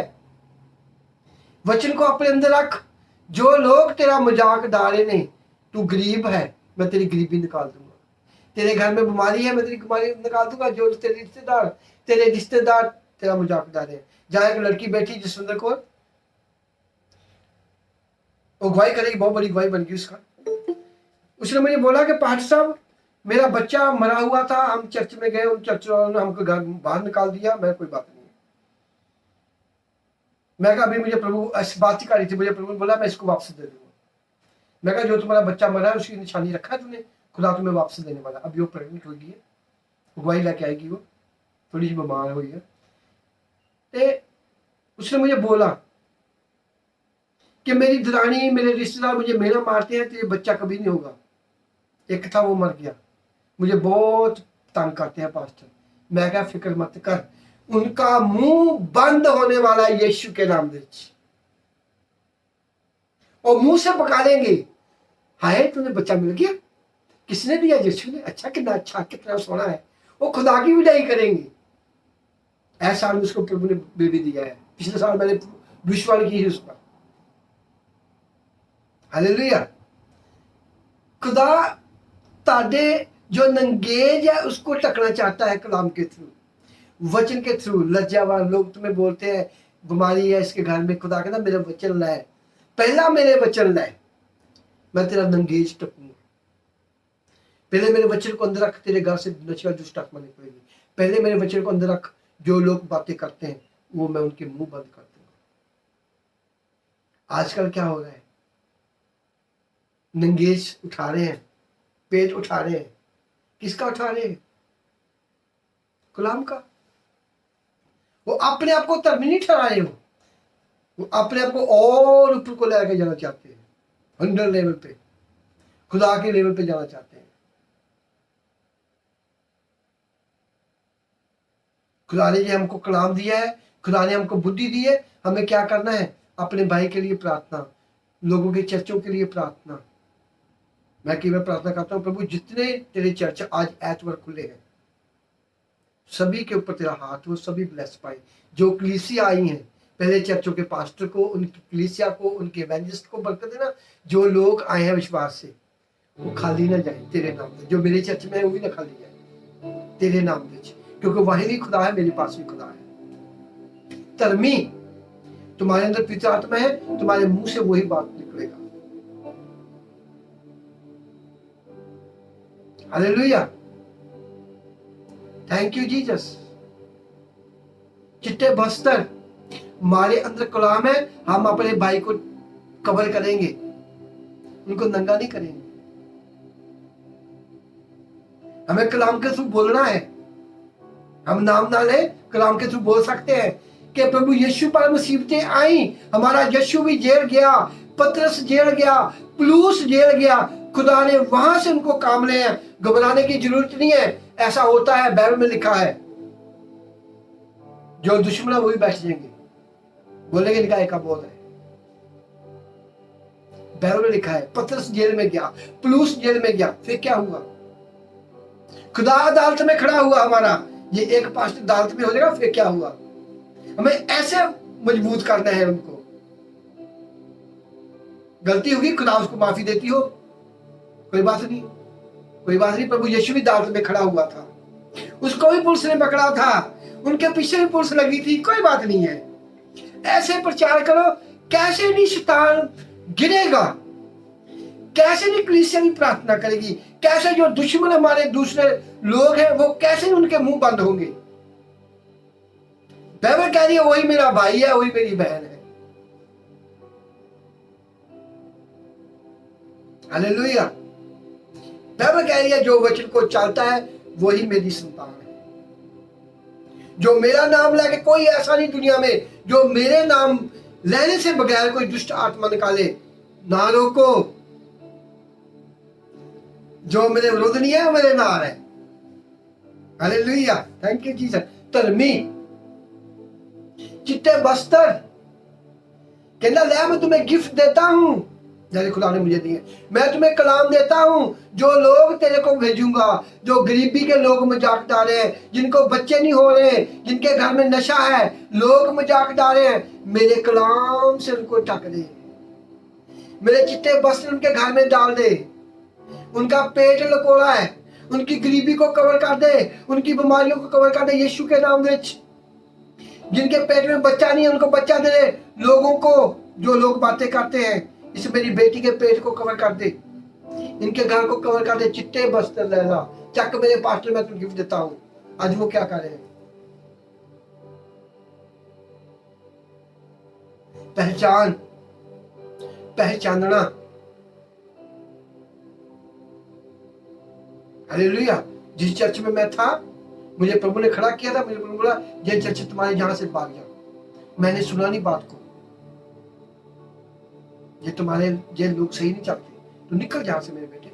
वचन को अपने अंदर रख। जो लोग तेरा मजाक डाले नहीं, तू गरीब है, मैं तेरी गरीबी निकाल दूंगा। तेरे घर में बीमारी है, मैं तेरी बीमारी निकाल दूंगा। जो तेरे रिश्तेदार तेरा मजाक डाले। जहां एक लड़की बैठी जसविंदर कौर, वो अगुवाई करेगी, बहुत बड़ी अगुवाई बन गई उसका। उसने मुझे बोला कि पास्टर साहब मेरा बच्चा मरा हुआ था, हम चर्च में गए, उन चर्च वालों ने हमको घर बाहर निकाल दिया। मैं कोई बात नहीं, मैं कहा अभी मुझे प्रभु ऐसी बात ही कर रही थी, मुझे प्रभु ने बोला मैं इसको वापस दे दूंगा। मैं कहा जो तुम्हारा बच्चा मरा है उसकी निशानी रखा है तूने, खुदा तुम्हें वापस देने वाला। अभी वो प्रेग्नेंट हो गई है, अगुवाई लेके आएगी, वो थोड़ी सी बीमार हुई है। तो उसने मुझे बोला कि मेरी दरानी मेरे रिश्तेदार मुझे मेरा मारते हैं तो ये बच्चा कभी नहीं होगा। एक था वो मर गया, मुझे बहुत तंग करते हैं पास्टर। मैं क्या फिक्र मत कर, उनका मुंह बंद होने वाला है यीशु के नाम से, और मुंह से पकालेंगे, हाय तुम्हें बच्चा मिल गया, किसने दिया? यीशु ने। अच्छा कितना अच्छा, कितना सोना है। वो खुदा की विदाई करेंगे। ऐसा उसको प्रभु ने बेबी दिया है। पिछले साल मैंने विश्वास की है उस पर। हालेलुया। खुदा ताडे जो नंगेज है उसको टकना चाहता है कलाम के थ्रू, वचन के थ्रू। लज्जावान लोग तुम्हें बोलते हैं बीमारी है इसके घर में, खुदा कहता मेरे वचन लाए, पहला मेरे वचन लाए, मैं तेरा नंगेज टकूंगा। पहले मेरे वचन को अंदर रख, तेरे घर से नशा दुष्ट आत्मा निकलेगी। पहले मेरे वचन को अंदर रख, जो लोग बातें करते हैं वो मैं उनके मुंह बंद कर दूंगा। आजकल क्या हो रहा है, नंगेज उठा रहे हैं, पेट उठा रहे हैं। किसका उठा रहे हैं? गुलाम का। वो अपने आप को धर्मी नहीं ठहरा रहे हो, वो अपने आप को और ऊपर को लेकर जाना चाहते हैं, 100 लेवल पे, खुदा के लेवल पे जाना चाहते हैं। खुदा ने हमको कलाम दिया है, खुदा ने हमको बुद्धि दी है, हमें क्या करना है? अपने भाई के लिए प्रार्थना, लोगों के चर्चों के लिए प्रार्थना। मैं केवल प्रार्थना करता हूँ प्रभु जितने तेरे चर्च आज एतवार खुले हैं सभी के ऊपर तेरा हाथ हो, सभी ब्लेस पाए। जो कलीसिया आई हैं, पहले चर्चों के पास्टर को, उनकी कलीसिया को, उनके इवेंजलिस्ट को बरकत देना। जो लोग आए हैं विश्वास से वो खाली ना जाए तेरे नाम से। जो मेरे चर्च में है वो भी ना खाली जाए तेरे नाम से, क्योंकि वही भी खुदा है, मेरे पास भी खुदा है। धर्मी तुम्हारे अंदर पवित्र आत्मा है, तुम्हारे मुंह से वही बात निकलेगा। Hallelujah, thank you Jesus. चिट्टे बस्तर हमारे अंदर कलाम है, हम अपने भाई को कवर करेंगे, उनको नंगा नहीं करेंगे। हमें कलाम के थ्रू बोलना है, हम नाम ना ले, कलाम के थ्रू बोल सकते हैं कि प्रभु यीशु पर मुसीबतें आई, हमारा यीशु भी जेल गया, पतरस जेल गया, पुलूस जेल गया, खुदा ने वहां से उनको काम ले हैं। घबराने की जरूरत नहीं है, ऐसा होता है, बाइबल में लिखा है। जो दुश्मन है वो भी बैठ जाएंगे, बोलेंगे निकाय का बोल है। बाइबल में लिखा है पतरस जेल में गया, पुलूस जेल में गया, फिर क्या हुआ? खुदा अदालत में खड़ा हुआ हमारा, ये एक पास्टर अदालत में हो जाएगा, फिर क्या हुआ? हमें ऐसे मजबूत करना है उनको। गलती होगी, खुदा उसको माफी देती हो, कोई बात नहीं, कोई बात नहीं। प्रभु यीशु भी अदालत में खड़ा हुआ था, उसको भी पुलिस ने पकड़ा था, उनके पीछे भी पुलिस लगी थी, कोई बात नहीं है। ऐसे प्रचार करो, कैसे नहीं शैतान गिरेगा, कैसे नहीं कलीसिया भी प्रार्थना करेगी, कैसे जो दुश्मन हमारे दूसरे लोग हैं वो कैसे उनके मुंह बंद होंगे। बाइबल कह रही है वही मेरा भाई है, वही मेरी बहन है। हालेलुया। बाइबल कह रही है जो वचन को चलता है वही मेरी संतान है। जो मेरा नाम लेके, कोई ऐसा नहीं दुनिया में जो मेरे नाम लेने से बगैर कोई दुष्ट आत्मा निकाले, ना रोको। जो मेरे विरोध नहीं है वो मेरे नाम है। Hallelujah, thank you Jesus. धर्मी चिट्टे बस्तर कहना, ले मैं तुम्हें गिफ्ट देता हूं, जैसे खुदा ने मुझे दिए। मैं तुम्हें कलाम देता हूं, जो लोग तेरे को भेजूंगा, जो गरीबी के लोग मजाक डाले हैं, जिनको बच्चे नहीं हो रहे, जिनके घर में नशा है, लोग मजाक डाले हैं, मेरे कलाम से उनको ढक दे। मेरे चिट्टे वस्त्र उनके घर में डाल दे। उनका पेट लकोड़ा है, उनकी गरीबी को कवर कर दे, उनकी बीमारियों को कवर कर दे यीशु के नाम में। जिनके पेट में बच्चा नहीं है उनको बच्चा दे। लोगों को, जो लोग बातें करते हैं, इस मेरी बेटी के पेट को कवर कर दे, इनके घर को कवर कर दे। चिट्टे बस्तर लैला, चक मेरे पास्टर, मैं तुझे गिफ्ट देता हूं। आज वो क्या कर रहे हैं? पहचान, पहचानना। हालेलुया। जिस चर्च में मैं था, मुझे प्रभु ने खड़ा किया था, मुझे प्रभु बोला, ये चर्च तुम्हारे जहां से भाग जाओ। मैंने सुना नहीं बात को, ये लोग सही नहीं चाहते, तो निकल जहां से मेरे बेटे।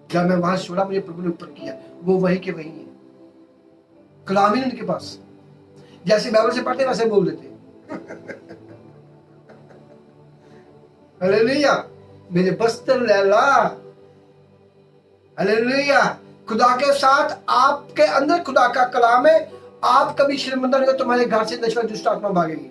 जब मैं वहां छोड़ा, मुझे प्रभु ने ऊपर किया। वो वही के वही है, कलाम ही उनके पास, जैसे बाइबल से पढ़ते वैसे बोल देते। हालेलुया। मेरे बस्तर लैला, हालेलुया। खुदा के साथ, आपके अंदर खुदा का कलाम है। आप कभी शर्मिंदा नहीं हो, तुम्हारे घर से नशा दुष्ट आत्मा भागेगी।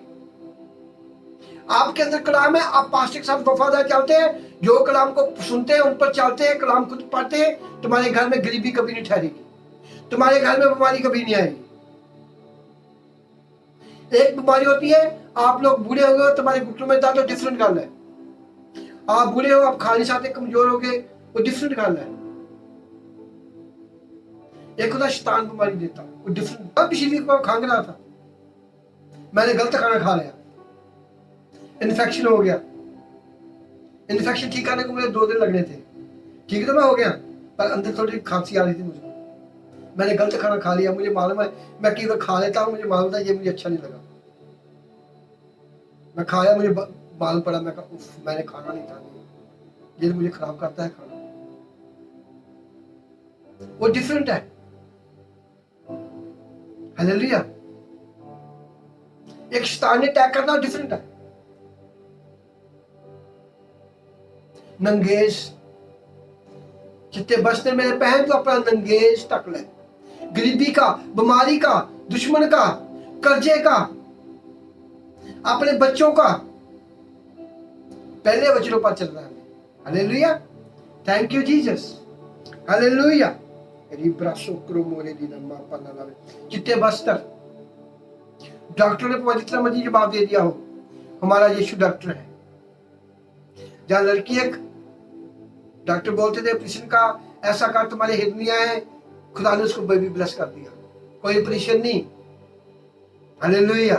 आपके अंदर कलाम है, आप पास्टर के साथ वफादार चलते हैं, जो कलाम को सुनते हैं उन पर चलते हैं, कलाम खुद पढ़ते हैं, तुम्हारे घर में गरीबी कभी नहीं ठहरेगी, तुम्हारे घर में बीमारी कभी नहीं आएगी। एक बीमारी होती है, आप लोग बूढ़े हो गए, तुम्हारे घुटनों में दर्द, डिफरेंट गल है। आप बूढ़े हो, आप खा नहीं सकते, कमजोर हो गए, वो डिफरेंट गल है। एक खुदा शैतान बीमारी देता, वो डिफरेंट। अब पिछली वीक में खंघ रहा था, मैंने गलत खाना खा लिया, इन्फेक्शन हो गया। इन्फेक्शन ठीक करने को मुझे 2 दिन लगने थे, ठीक तो मैं हो गया, पर अंदर थोड़ी खांसी आ रही थी मुझे। मैंने गलत खाना खा लिया, मुझे मालूम है, मैं कई बार खा लेता हूँ, मुझे मालूम था ये मुझे अच्छा नहीं लगा, मैं खाया, मुझे मालूम पड़ा, मैं कहा उफ, मैंने खाना नहीं था, ये मुझे खराब करता है खाना। वो डिफरेंट है। हालेलुया। एक शैतान ने अटैक करना डिफरेंट है। नंगेज चिट्टे बस्तर मेरे पहन, तो अपना नंगेज तक ले। गरीबी का, बीमारी का, दुश्मन का, कर्जे का, अपने बच्चों का, पहले वचनों पर चल रहा है। Hallelujah, thank you Jesus. Hallelujah. चिट्टे बस्तर, डॉक्टर ने पवित्र मर्जी जवाब दे दिया हो, हमारा यीशु डॉक्टर है। जहां लड़की, एक डॉक्टर बोलते थे ऑपरेशन का ऐसा कर, तुम्हारे हिरनियां हैं, खुदा ने उसको बेबी ब्लेस कर दिया, कोई ऑपरेशन नहीं। Hallelujah,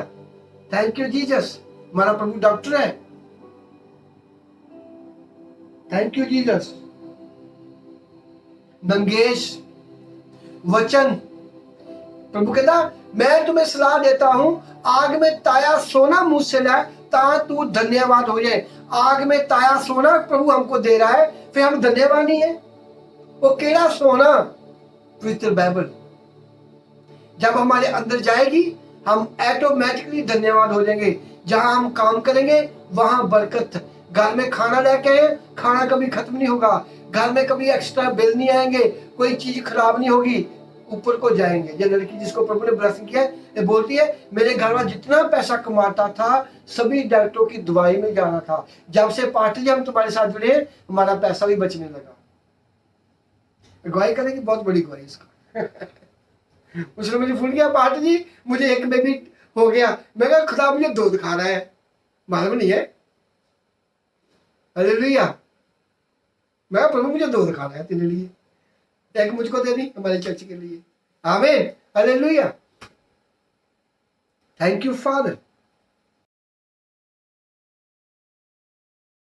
thank you Jesus. हमारा प्रभु डॉक्टर है, थैंक यू जीसस। नंगेश वचन, प्रभु कहता, मैं तुम्हें सलाह देता हूं, आग में ताया सोना मुझसे ला, ता तू धन्यवाद हो जाए। आग में ताया सोना प्रभु हमको दे रहा है, फिर हम धन्यवाद नहीं है। वो केड़ा सोना? पवित्र बाइबल जब हमारे अंदर जाएगी, हम ऑटोमेटिकली धन्यवाद हो जाएंगे। जहां हम काम करेंगे वहां बरकत। घर में खाना लेके आए, खाना कभी खत्म नहीं होगा, घर में कभी एक्स्ट्रा बिल नहीं आएंगे, कोई चीज खराब नहीं होगी, ऊपर को जाएंगे। ये लड़की जिसको प्रभु ने ब्लेसिंग किया है, ये बोलती है, मेरे घर में जितना पैसा कमाता था सभी डॉक्टरों की दवाई में जाना था, जब से पार्टी हम तुम्हारे साथ जुड़े, हमारा पैसा भी बचने लगा। गवाही करेगी, बहुत बड़ी गवाही इसका। उसने मुझे फोन किया, पार्टी जी मुझे एक बेबी हो गया। मैं कहा खुदा मुझे 2 खाना है, मालूम नहीं है। हालेलुया। मैं प्रभु मुझे 2 खाना है तेरे लिए, एक मुझको देनी, हमारे चर्च के लिए। आमीन, हालेलुया। Thank you father.